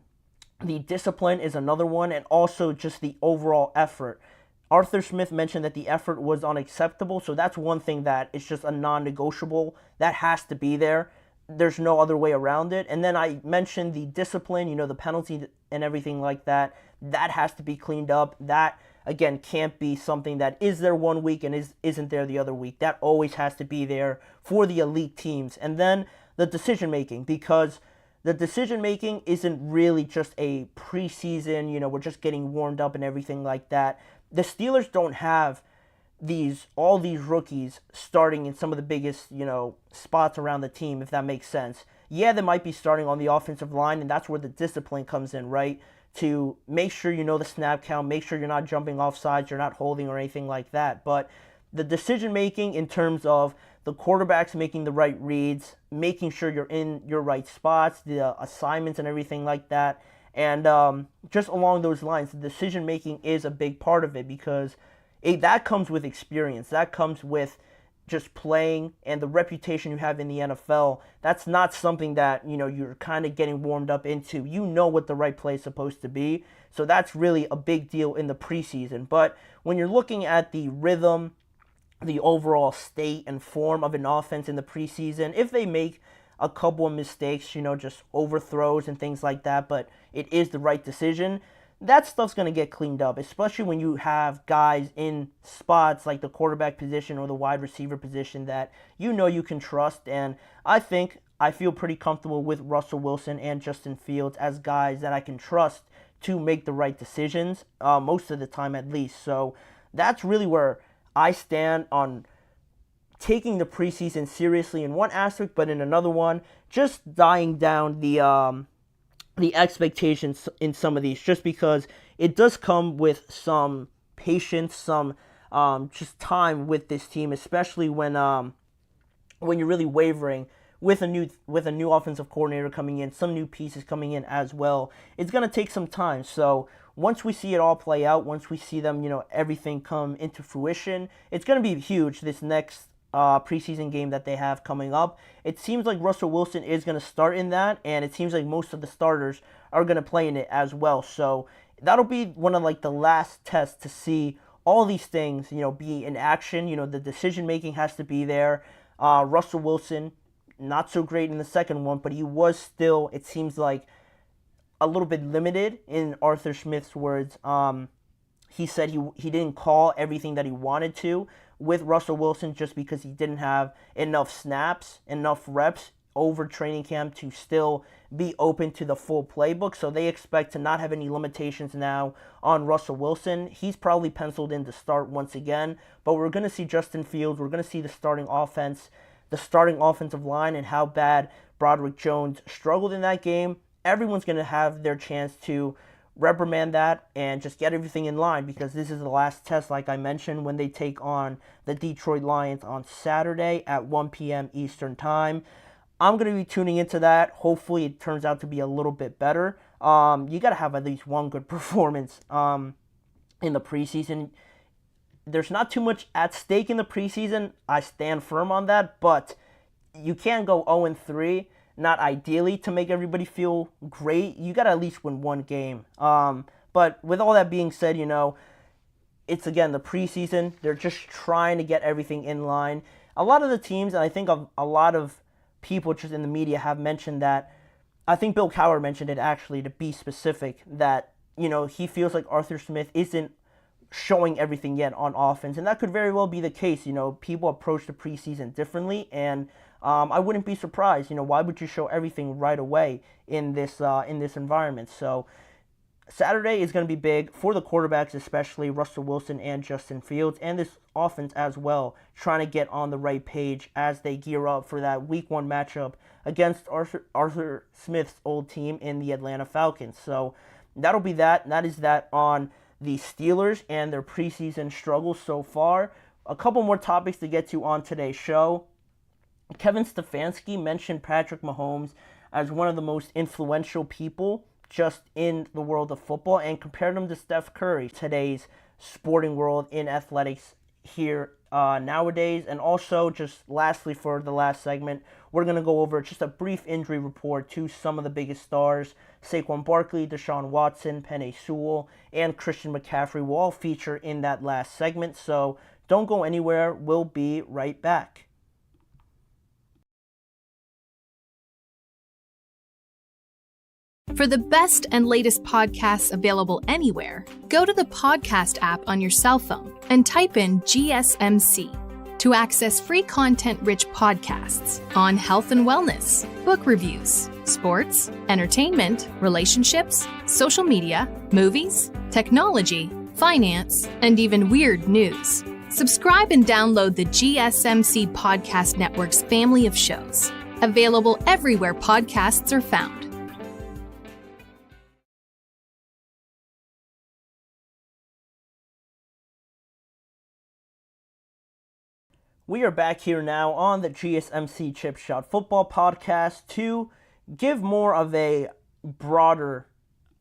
discipline is another one, and also just the overall effort. Arthur Smith mentioned that the effort was unacceptable, so that's one thing that is just a non-negotiable. That has to be there. There's no other way around it. And then I mentioned the discipline, the penalty and everything like that. That has to be cleaned up. That, again, can't be something that is there one week and isn't there the other week. That always has to be there for the elite teams. And then the decision-making, because the decision-making isn't really just a preseason, we're just getting warmed up and everything like that. The Steelers don't have all these rookies starting in some of the biggest, spots around the team, if that makes sense. Yeah, they might be starting on the offensive line, and that's where the discipline comes in, right? To make sure you know the snap count, make sure you're not jumping off sides, you're not holding or anything like that. But the decision-making in terms of the quarterbacks making the right reads, making sure you're in your right spots, the assignments and everything like that, and just along those lines, the decision-making is a big part of it, because that comes with experience. That comes with just playing and the reputation you have in the NFL. That's not something that, you're kind of getting warmed up into. You know what the right play is supposed to be. So that's really a big deal in the preseason. But when you're looking at the rhythm, the overall state and form of an offense in the preseason, if they make a couple of mistakes, just overthrows and things like that, but it is the right decision, that stuff's going to get cleaned up, especially when you have guys in spots like the quarterback position or the wide receiver position that you can trust. And I feel pretty comfortable with Russell Wilson and Justin Fields as guys that I can trust to make the right decisions, most of the time at least. So that's really where I stand on taking the preseason seriously in one aspect, but in another one, just dying down the expectations in some of these, just because it does come with some patience, some just time with this team, especially when you're really wavering with a new offensive coordinator coming in, some new pieces coming in as well. It's gonna take some time. So once we see it all play out, once we see them, everything come into fruition, it's gonna be huge. This next preseason game that they have coming up. It seems like Russell Wilson is going to start in that, and it seems like most of the starters are going to play in it as well. So that'll be one of the last tests to see all these things, be in action. The decision making has to be there. Russell Wilson, not so great in the second one, but he was still, it seems like, a little bit limited in Arthur Smith's words. He said he didn't call everything that he wanted to with Russell Wilson just because he didn't have enough snaps, enough reps over training camp to still be open to the full playbook. So they expect to not have any limitations now on Russell Wilson. He's probably penciled in to start once again, but we're going to see Justin Fields. We're going to see the starting offense. the starting offensive line and how bad Broderick Jones struggled in that game, everyone's going to have their chance to reprimand that and just get everything in line, because this is the last test, like I mentioned, when they take on the Detroit Lions on Saturday at 1 p.m. Eastern Time. I'm going to be tuning into that. Hopefully it turns out to be a little bit better. You got to have at least one good performance in the preseason. There's not too much at stake in the preseason. I stand firm on that, but you can't go 0-3, not ideally, to make everybody feel great. You got to at least win one game. But with all that being said, it's, again, the preseason. They're just trying to get everything in line. A lot of the teams, and I think a lot of people just in the media have mentioned that, I think Bill Cowher mentioned it actually, to be specific, that, he feels like Arthur Smith isn't showing everything yet on offense, and that could very well be the case. People approach the preseason differently, and I wouldn't be surprised. Why would you show everything right away in this environment? So Saturday is going to be big for the quarterbacks, especially Russell Wilson and Justin Fields, and this offense as well, trying to get on the right page as they gear up for that Week 1 matchup against Arthur Smith's old team in the Atlanta Falcons. So that'll be that. That is that on the Steelers and their preseason struggles so far. A couple more topics to get to on today's show. Kevin Stefanski mentioned Patrick Mahomes as one of the most influential people just in the world of football, and compared him to Steph Curry, today's sporting world in athletics here nowadays. And also, just lastly, for the last segment, we're going to go over just a brief injury report to some of the biggest stars. Saquon Barkley, Deshaun Watson, Penei Sewell, and Christian McCaffrey will all feature in that last segment, so don't go anywhere. We'll be right back. For the best and latest podcasts available anywhere, go to the podcast app on your cell phone and type in GSMC to access free content-rich podcasts on health and wellness, book reviews, sports, entertainment, relationships, social media, movies, technology, finance, and even weird news. Subscribe and download the GSMC Podcast Network's family of shows, available everywhere podcasts are found. We are back here now on the GSMC Chip Shot Football Podcast to give more of a broader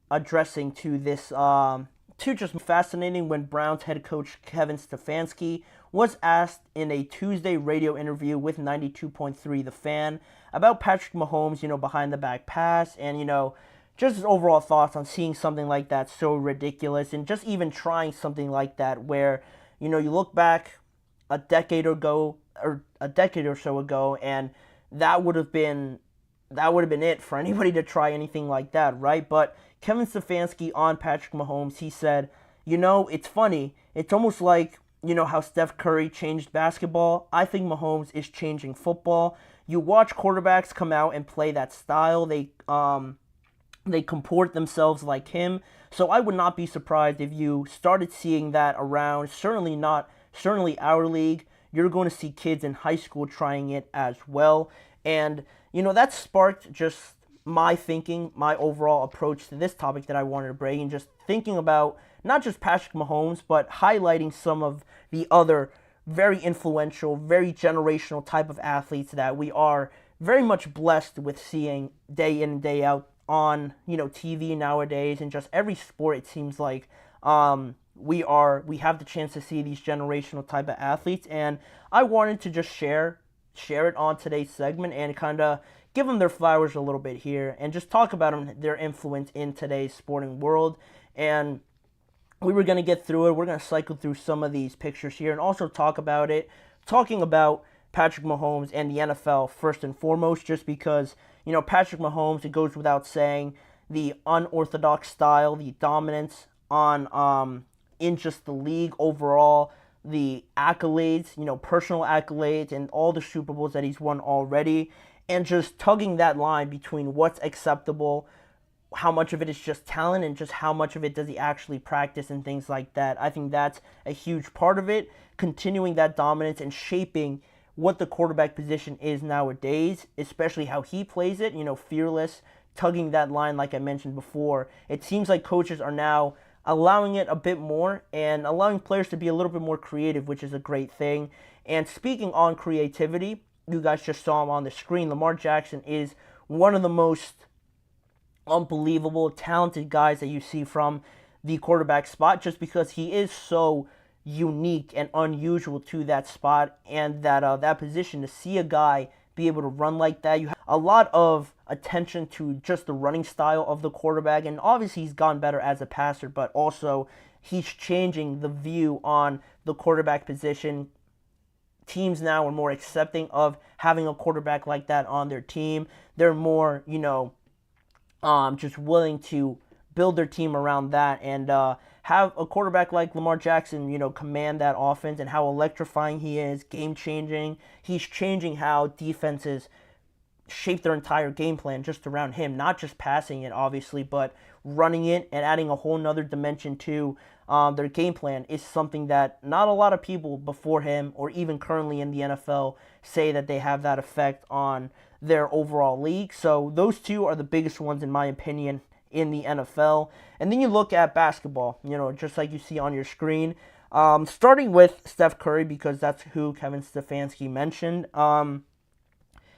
addressing to this, to just fascinating when Browns head coach Kevin Stefanski was asked in a Tuesday radio interview with 92.3 The Fan about Patrick Mahomes, behind the back pass, and, just his overall thoughts on seeing something like that so ridiculous, and just even trying something like that where, you look back a decade or so ago, and that would have been it for anybody to try anything like that, right? But Kevin Stefanski on Patrick Mahomes, he said, it's funny. It's almost like, how Steph Curry changed basketball. I think Mahomes is changing football. You watch quarterbacks come out and play that style. They comport themselves like him. So I would not be surprised if you started seeing that around, certainly our league. You're going to see kids in high school trying it as well. And, that sparked just my thinking, my overall approach to this topic that I wanted to bring, and just thinking about not just Patrick Mahomes, but highlighting some of the other very influential, very generational type of athletes that we are very much blessed with seeing day in and day out on, TV nowadays, and just every sport. It seems like, we have the chance to see these generational type of athletes, and I wanted to just share it on today's segment and kind of give them their flowers a little bit here and just talk about their influence in today's sporting world. And we were going to get through it. We're going to cycle through some of these pictures here and also talking about Patrick Mahomes and the NFL first and foremost, just because, Patrick Mahomes, it goes without saying, the unorthodox style, the dominance on in just the league overall, the accolades, personal accolades, and all the Super Bowls that he's won already, and just tugging that line between what's acceptable, how much of it is just talent, and just how much of it does he actually practice and things like that. I think that's a huge part of it, continuing that dominance and shaping what the quarterback position is nowadays, especially how he plays it, fearless, tugging that line like I mentioned before. It seems like coaches are now allowing it a bit more and allowing players to be a little bit more creative, which is a great thing. And speaking on creativity, you guys just saw him on the screen. Lamar Jackson is one of the most unbelievable, talented guys that you see from the quarterback spot, just because he is so unique and unusual to that spot and that position. To see a guy be able to run like that, you have a lot of attention to just the running style of the quarterback, and obviously he's gotten better as a passer, but also he's changing the view on the quarterback position. Teams now are more accepting of having a quarterback like that on their team. They're more, just willing to build their team around that and have a quarterback like Lamar Jackson, command that offense and how electrifying he is, game-changing. He's changing how defenses shape their entire game plan just around him, not just passing it, obviously, but running it and adding a whole nother dimension to their game plan is something that not a lot of people before him or even currently in the NFL say that they have that effect on their overall league. So those two are the biggest ones, in my opinion, in the NFL. And then you look at basketball, just like you see on your screen, starting with Steph Curry, because that's who Kevin Stefanski mentioned.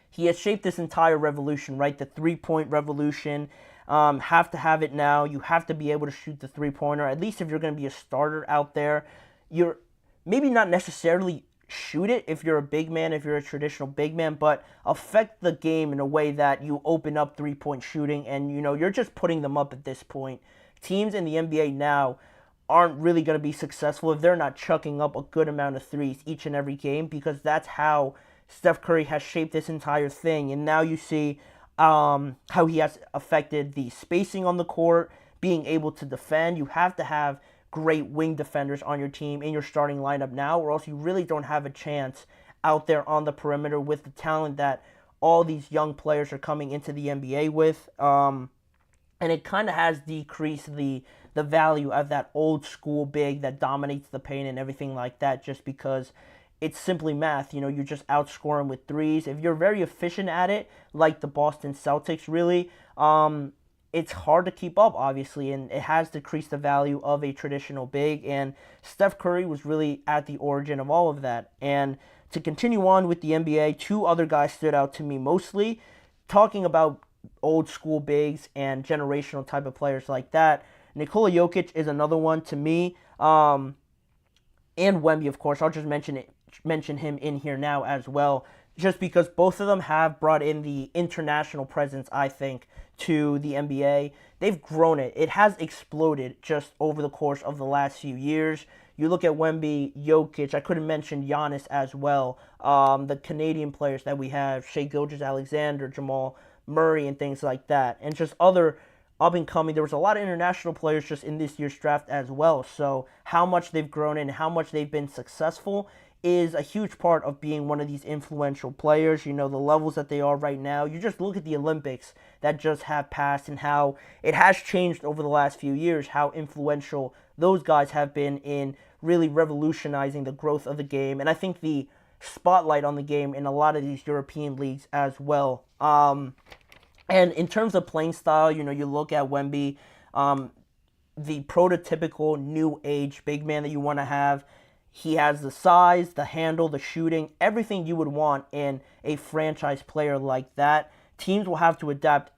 He has shaped this entire revolution, right? The three-point revolution. Have to have it now. You have to be able to shoot the three-pointer. At least if you're going to be a starter out there, you're maybe not necessarily shoot it if you're a big man, if you're a traditional big man, but affect the game in a way that you open up three-point shooting and, you're just putting them up at this point. Teams in the NBA now aren't really going to be successful if they're not chucking up a good amount of threes each and every game, because that's how Steph Curry has shaped this entire thing. And now you see how he has affected the spacing on the court, being able to defend. You have to have great wing defenders on your team in your starting lineup now, or else you really don't have a chance out there on the perimeter with the talent that all these young players are coming into the NBA with. And it kind of has decreased the value of that old school big that dominates the paint and everything like that, just because it's simply math. You just outscore them with threes. If you're very efficient at it, like the Boston Celtics really, it's hard to keep up, obviously, and it has decreased the value of a traditional big, and Steph Curry was really at the origin of all of that. And to continue on with the NBA, two other guys stood out to me mostly, talking about old school bigs and generational type of players like that. Nikola Jokic is another one to me, and Wemby, of course. I'll just mention him in here now as well, just because both of them have brought in the international presence, I think, to the NBA. They've grown it. It has exploded just over the course of the last few years. You look at Wemby, Jokic, I could have mentioned Giannis as well, the Canadian players that we have, Shai Gilgeous-Alexander, Jamal Murray, and things like that, and just other up-and-coming. There was a lot of international players just in this year's draft as well, so how much they've grown and how much they've been successful is a huge part of being one of these influential players. The levels that they are right now. You just look at the Olympics that just have passed and how it has changed over the last few years, how influential those guys have been in really revolutionizing the growth of the game. And I think the spotlight on the game in a lot of these European leagues as well. And in terms of playing style, you look at Wemby, the prototypical new age big man that you want to have. He has the size, the handle, the shooting, everything you would want in a franchise player like that. Teams will have to adapt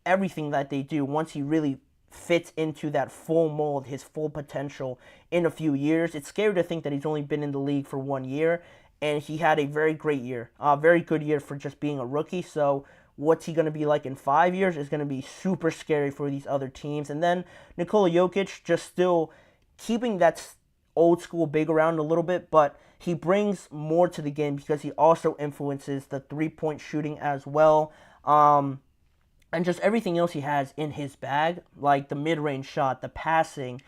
everything that they do once he really fits into that full mold, his full potential in a few years. It's scary to think that he's only been in the league for 1 year, and he had a very great year, a very good year for just being a rookie. So what's he going to be like in 5 years is going to be super scary for these other teams. And then Nikola Jokic just still keeping that old school big around a little bit, but he brings more to the game because he also influences the three-point shooting as well, and just everything else he has in his bag, like the mid-range shot, the passing,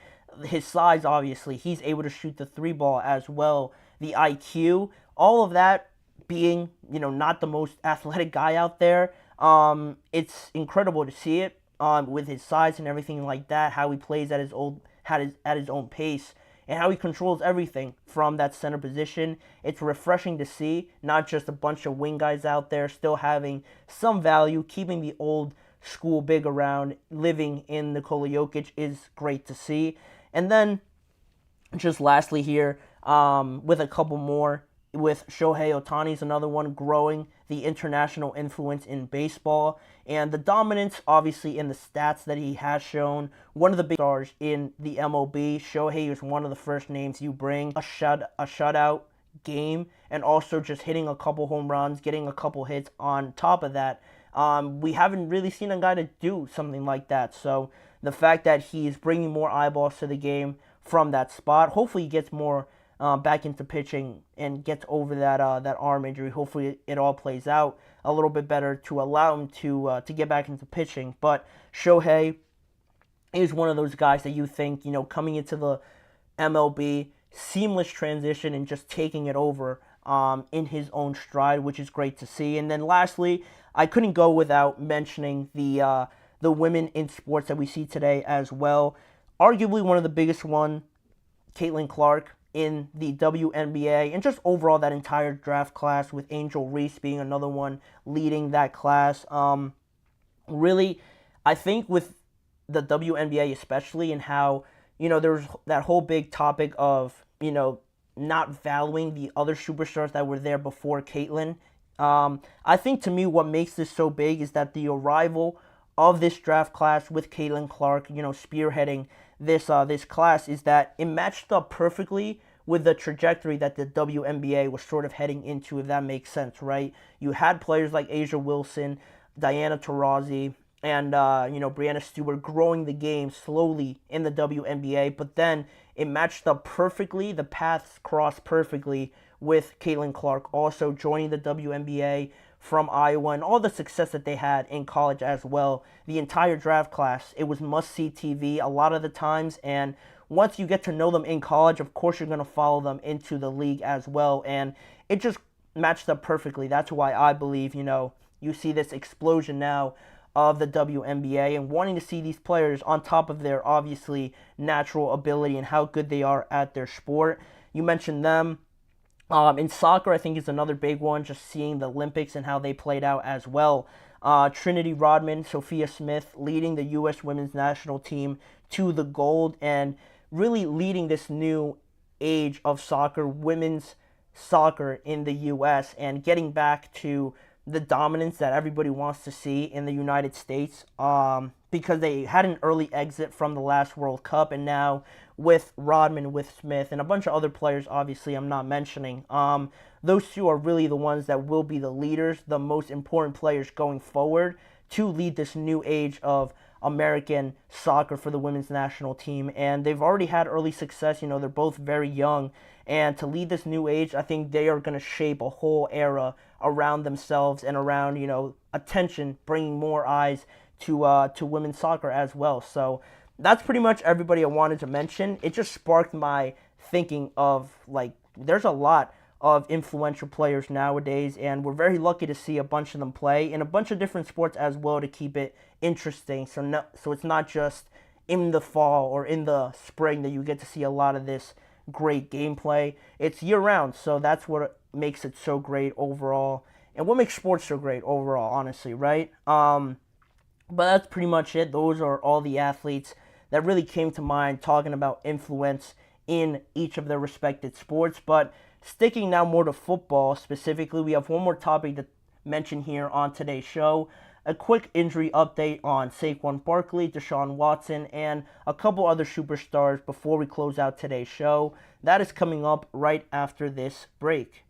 his size. Obviously he's able to shoot the three ball as well, the IQ, all of that. Being not the most athletic guy out there, it's incredible to see it with his size and everything like that, how he plays at his own pace. and how he controls everything from that center position. It's refreshing to see, not just a bunch of wing guys out there still having some value, keeping the old school big around, living in Nikola Jokic is great to see. And then, just lastly here, with a couple more, with Shohei Ohtani's another one, growing the international influence in baseball and the dominance, obviously, in the stats that he has shown. One of the big stars in the MLB. Shohei is one of the first names you bring. A shutout game, and also just hitting a couple home runs, getting a couple hits on top of that. We haven't really seen a guy to do something like that. So the fact that he's bringing more eyeballs to the game from that spot, hopefully he gets more back into pitching and gets over that arm injury. Hopefully it all plays out a little bit better to allow him to get back into pitching. But Shohei is one of those guys that you think, coming into the MLB, seamless transition and just taking it over in his own stride, which is great to see. And then lastly, I couldn't go without mentioning the women in sports that we see today as well. Arguably one of the biggest one, Caitlin Clark in the WNBA, and just overall that entire draft class, with Angel Reese being another one leading that class. Really, I think with the WNBA especially, and how, there's that whole big topic of, not valuing the other superstars that were there before Caitlin. I think to me what makes this so big is that the arrival of this draft class with Caitlin Clark, spearheading this class, is that it matched up perfectly with the trajectory that the WNBA was sort of heading into, if that makes sense, right? You had players like Asia Wilson, Diana Taurasi, and Brianna Stewart growing the game slowly in the WNBA, but then it matched up perfectly, the paths crossed perfectly with Caitlin Clark also joining the WNBA from Iowa, and all the success that they had in college as well. The entire draft class, it was must-see TV a lot of the times, and once you get to know them in college, of course you're going to follow them into the league as well, and it just matched up perfectly. That's why I believe, you see this explosion now of the WNBA, and wanting to see these players on top of their obviously natural ability and how good they are at their sport. You mentioned them. In soccer, I think is another big one, just seeing the Olympics and how they played out as well. Trinity Rodman, Sophia Smith leading the U.S. women's national team to the gold, and really leading this new age of soccer, women's soccer in the U.S., and getting back to the dominance that everybody wants to see in the United States, because they had an early exit from the last World Cup, and now with Rodman, with Smith, and a bunch of other players, obviously, I'm not mentioning. Those two are really the ones that will be the leaders, the most important players going forward to lead this new age of American soccer for the women's national team. And they've already had early success. They're both very young. And to lead this new age, I think they are going to shape a whole era around themselves and around, attention, bringing more eyes to women's soccer as well. So that's pretty much everybody I wanted to mention. It just sparked my thinking of, there's a lot of influential players nowadays, and we're very lucky to see a bunch of them play in a bunch of different sports as well to keep it interesting. So it's not just in the fall or in the spring that you get to see a lot of this great gameplay. It's year-round, so that's what makes it so great overall, and what makes sports so great overall, honestly, right? But that's pretty much it. Those are all the athletes that really came to mind talking about influence in each of their respected sports. But sticking now more to football specifically, we have one more topic to mention here on today's show. A quick injury update on Saquon Barkley, Deshaun Watson, and a couple other superstars before we close out today's show. That is coming up right after this break.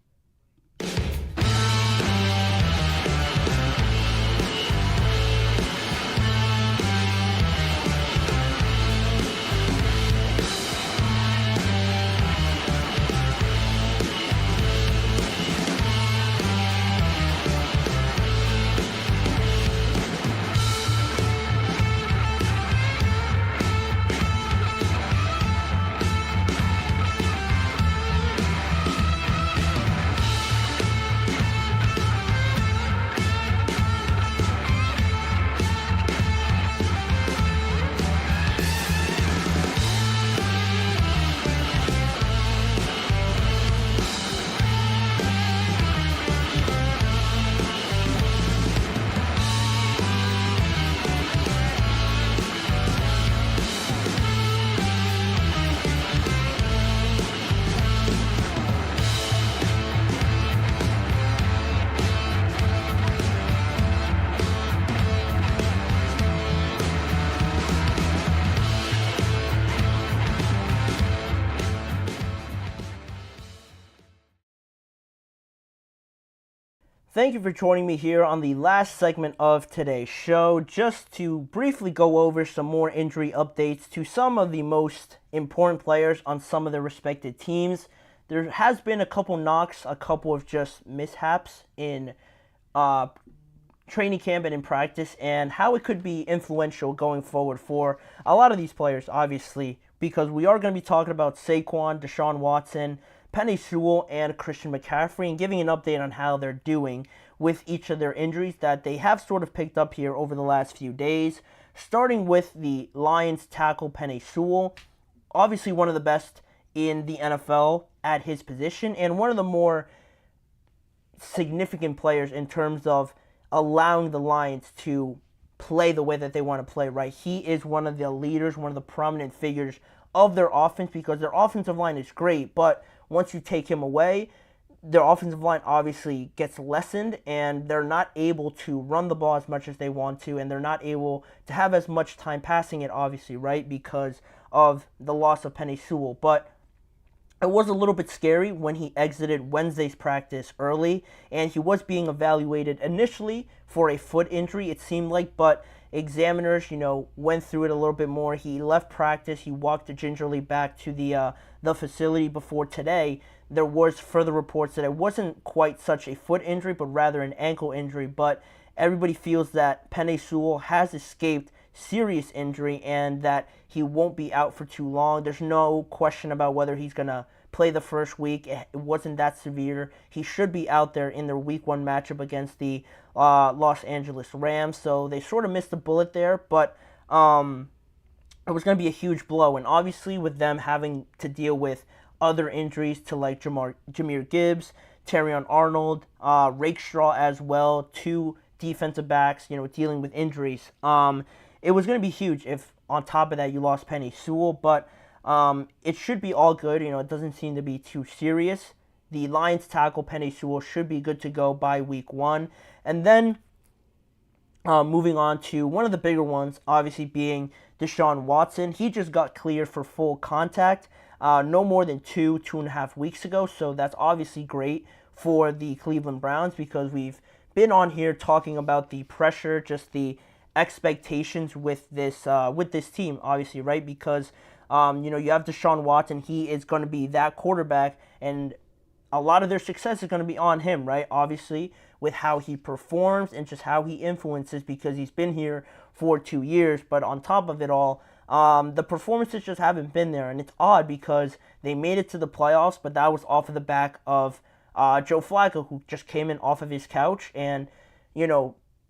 Thank you for joining me here on the last segment of today's show, just to briefly go over some more injury updates to some of the most important players on some of their respected teams. There has been a couple knocks, a couple of just mishaps in training camp and in practice, and how it could be influential going forward for a lot of these players, obviously, because we are going to be talking about Saquon, Deshaun Watson, Penei Sewell, and Christian McCaffrey, and giving an update on how they're doing with each of their injuries that they have sort of picked up here over the last few days. Starting with the Lions tackle Penei Sewell, obviously one of the best in the NFL at his position, and one of the more significant players in terms of allowing the Lions to play the way that they want to play, right? He is one of the leaders, one of the prominent figures of their offense, because their offensive line is great, but once you take him away, their offensive line obviously gets lessened, and they're not able to run the ball as much as they want to, and they're not able to have as much time passing it, obviously, right, because of the loss of Penei Sewell. But it was a little bit scary when he exited Wednesday's practice early, and he was being evaluated initially for a foot injury, it seemed like, but examiners, went through it a little bit more. He left practice. He walked gingerly back to the facility before today. There was further reports that it wasn't quite such a foot injury, but rather an ankle injury, but everybody feels that Penei Sewell has escaped serious injury and that he won't be out for too long. There's no question about whether he's going to play the first week. It wasn't that severe. He should be out there in their week 1 matchup against the Los Angeles Rams. So they sort of missed the bullet there, but it was going to be a huge blow. And obviously with them having to deal with other injuries to like Jahmyr Gibbs, Terrion Arnold, Rakestraw as well, 2 defensive backs, dealing with injuries. It was going to be huge if on top of that you lost Penei Sewell, but it should be all good. It doesn't seem to be too serious. The Lions tackle Penei Sewell should be good to go by week 1. And then moving on to one of the bigger ones, obviously being Deshaun Watson. He just got cleared for full contact no more than 2.5 weeks ago. So that's obviously great for the Cleveland Browns, because we've been on here talking about the pressure, just the expectations with this team, obviously, right? Because you have Deshaun Watson. He is going to be that quarterback, and a lot of their success is going to be on him, right? Obviously, with how he performs and just how he influences, because he's been here for 2 years. But on top of it all, the performances just haven't been there, and it's odd because they made it to the playoffs, but that was off of the back of Joe Flacco, who just came in off of his couch and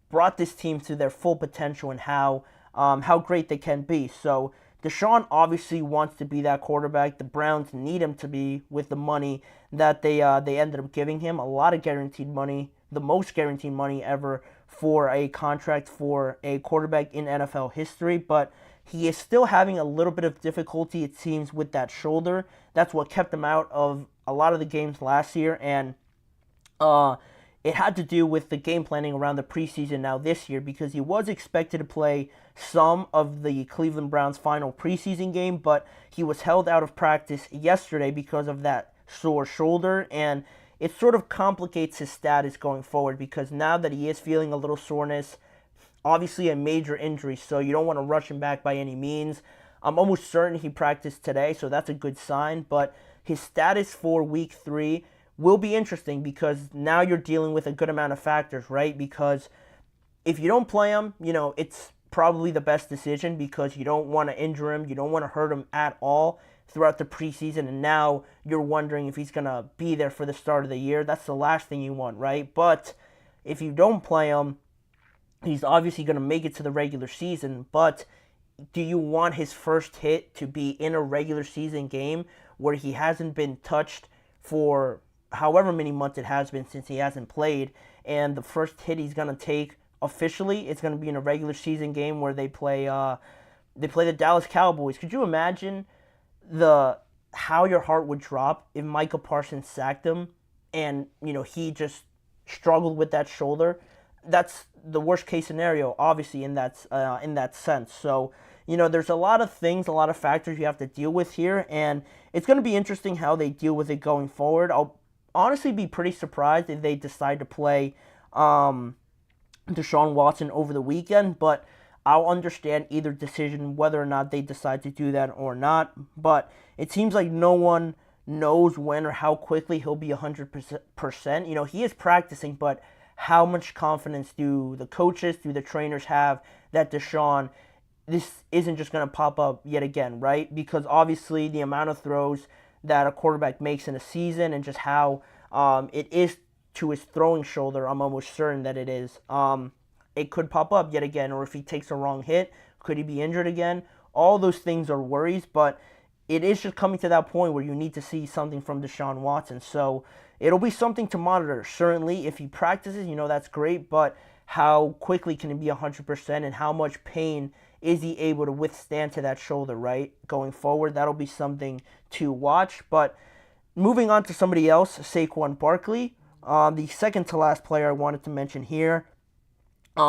brought this team to their full potential and how great they can be. So Deshaun obviously wants to be that quarterback. The Browns need him to be, with the money that they ended up giving him. A lot of guaranteed money, the most guaranteed money ever for a contract for a quarterback in NFL history. But he is still having a little bit of difficulty, it seems, with that shoulder. That's what kept him out of a lot of the games last year, and it had to do with the game planning around the preseason now this year, because he was expected to play some of the Cleveland Browns' final preseason game, but he was held out of practice yesterday because of that sore shoulder, and it sort of complicates his status going forward, because now that he is feeling a little soreness, obviously a major injury, so you don't want to rush him back by any means. I'm almost certain he practiced today, so that's a good sign, but his status for week 3 will be interesting, because now you're dealing with a good amount of factors, right? Because if you don't play him, it's probably the best decision, because you don't want to injure him, you don't want to hurt him at all throughout the preseason, and now you're wondering if he's going to be there for the start of the year. That's the last thing you want, right? But if you don't play him, he's obviously going to make it to the regular season, but do you want his first hit to be in a regular season game where he hasn't been touched for however many months it has been since he hasn't played, and the first hit he's going to take officially, it's going to be in a regular season game where they play the Dallas Cowboys? Could you imagine how your heart would drop if Micah Parsons sacked him and he just struggled with that shoulder? That's the worst case scenario, obviously, in that sense. So there's a lot of things, a lot of factors you have to deal with here, and it's going to be interesting how they deal with it going forward. I'll honestly be pretty surprised if they decide to play Deshaun Watson over the weekend, but I'll understand either decision, whether or not they decide to do that or not. But it seems like no one knows when or how quickly he'll be 100%. He is practicing, but how much confidence do the coaches, do the trainers have that Deshaun, this isn't just going to pop up yet again, right? Because obviously the amount of throws that a quarterback makes in a season and just how it is to his throwing shoulder, I'm almost certain that it is. It could pop up yet again, or if he takes a wrong hit, could he be injured again? All those things are worries, but it is just coming to that point where you need to see something from Deshaun Watson. So it'll be something to monitor. Certainly, if he practices, that's great, but how quickly can he be 100% and how much pain is he able to withstand to that shoulder, right? Going forward, that'll be something to watch. But moving on to somebody else, Saquon Barkley, the second to last player I wanted to mention here,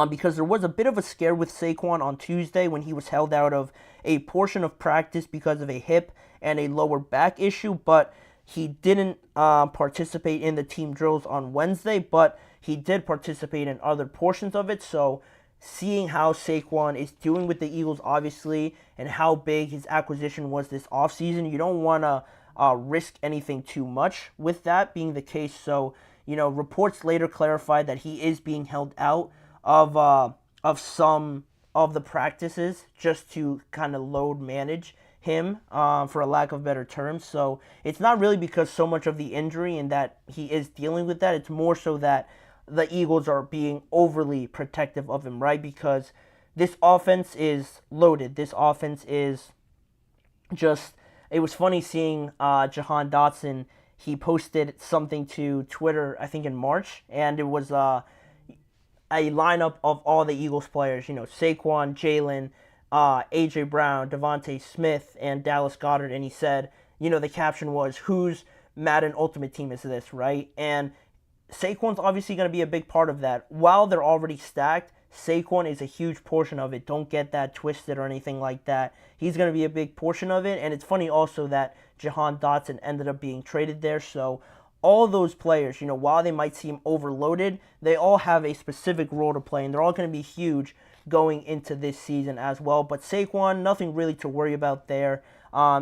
because there was a bit of a scare with Saquon on Tuesday when he was held out of a portion of practice because of a hip and a lower back issue, but he didn't participate in the team drills on Wednesday, but he did participate in other portions of it. So seeing how Saquon is doing with the Eagles, obviously, and how big his acquisition was this offseason, you don't want to risk anything too much with that being the case. So, reports later clarified that he is being held out of some of the practices just to kind of load manage him, for a lack of better terms. So it's not really because so much of the injury and that he is dealing with that. It's more so that the Eagles are being overly protective of him, right? Because this offense is loaded. This offense is just, it was funny seeing Jahan Dotson. He posted something to Twitter, I think in March, and it was a lineup of all the Eagles players, Saquon, Jalen, A.J. Brown, Devontae Smith, and Dallas Goedert, and he said, the caption was, whose Madden Ultimate Team is this, right? And Saquon's obviously going to be a big part of that. While they're already stacked, Saquon is a huge portion of it. Don't get that twisted or anything like that. He's going to be a big portion of it, and it's funny also that Jahan Dotson ended up being traded there, so all those players, while they might seem overloaded, they all have a specific role to play, and they're all going to be huge going into this season as well. But Saquon, nothing really to worry about there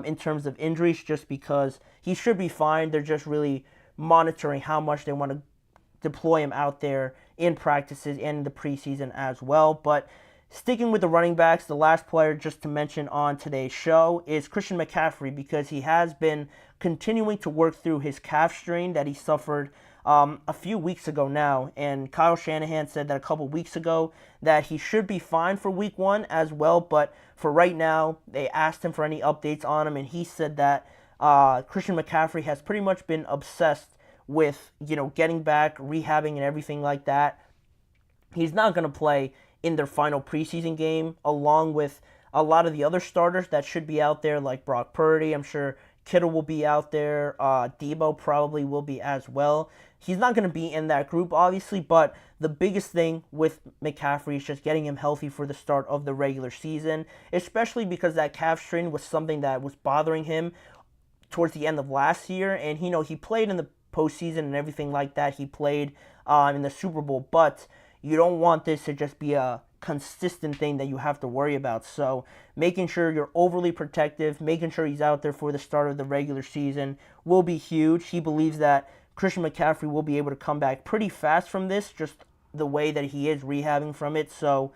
in terms of injuries, just because he should be fine. They're just really monitoring how much they want to deploy him out there in practices and in the preseason as well. But sticking with the running backs, the last player just to mention on today's show is Christian McCaffrey, because he has been continuing to work through his calf strain that he suffered a few weeks ago now. And Kyle Shanahan said that a couple weeks ago that he should be fine for week 1 as well. But for right now, they asked him for any updates on him, and he said that Christian McCaffrey has pretty much been obsessed with, getting back, rehabbing, and everything like that. He's not going to play in their final preseason game, along with a lot of the other starters that should be out there, like Brock Purdy. I'm sure Kittle will be out there. Debo probably will be as well. He's not going to be in that group, obviously, but the biggest thing with McCaffrey is just getting him healthy for the start of the regular season, especially because that calf strain was something that was bothering him towards the end of last year. And, he played in the postseason and everything like that. He played in the Super Bowl, but you don't want this to just be a consistent thing that you have to worry about. So making sure you're overly protective, making sure he's out there for the start of the regular season will be huge. He believes that Christian McCaffrey will be able to come back pretty fast from this, just the way that he is rehabbing from it. So,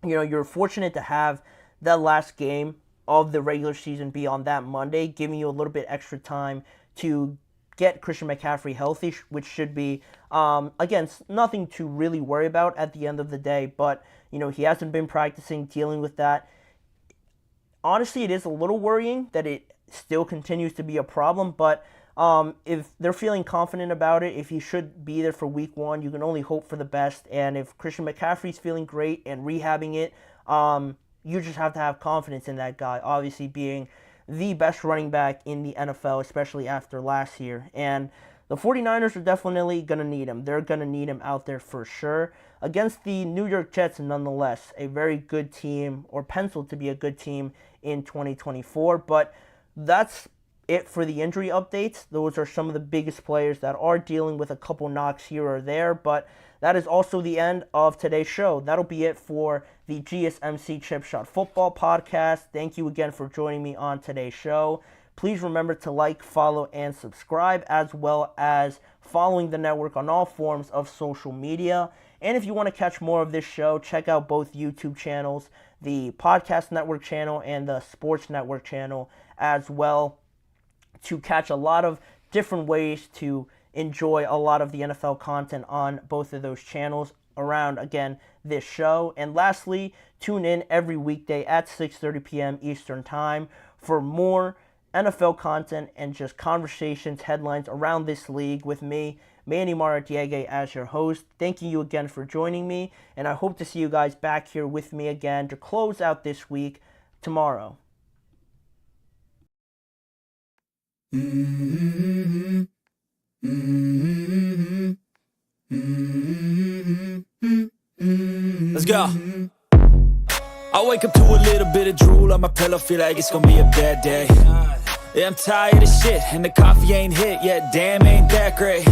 you're fortunate to have that last game of the regular season be on that Monday, giving you a little bit extra time to get Christian McCaffrey healthy, which should be, again, nothing to really worry about at the end of the day, but, he hasn't been practicing, dealing with that. Honestly, it is a little worrying that it still continues to be a problem, but if they're feeling confident about it, if he should be there for week 1, you can only hope for the best, and if Christian McCaffrey's feeling great and rehabbing it, you just have to have confidence in that guy, obviously being the best running back in the NFL, especially after last year. And the 49ers are definitely going to need him. They're going to need him out there for sure. Against the New York Jets, nonetheless, a very good team, or penciled to be a good team in 2024. But that's it for the injury updates. Those are some of the biggest players that are dealing with a couple knocks here or there, but that is also the end of today's show. That'll be it for the GSMC Chip Shot Football Podcast. Thank you again for joining me on today's show. Please remember to like, follow, and subscribe, as well as following the network on all forms of social media. And if you want to catch more of this show, check out both YouTube channels, the Podcast Network channel and the Sports Network channel as well, to catch a lot of different ways to enjoy a lot of the NFL content on both of those channels around, again, this show. And lastly, tune in every weekday at 6:30 p.m. Eastern Time for more NFL content and just conversations, headlines around this league with me, Manny Maradiaga, as your host. Thanking you again for joining me, and I hope to see you guys back here with me again to close out this week tomorrow. Let's go. I wake up to a little bit of drool on my pillow, feel like it's gonna be a bad day. Yeah, I'm tired of shit, and the coffee ain't hit yet, damn, ain't that great.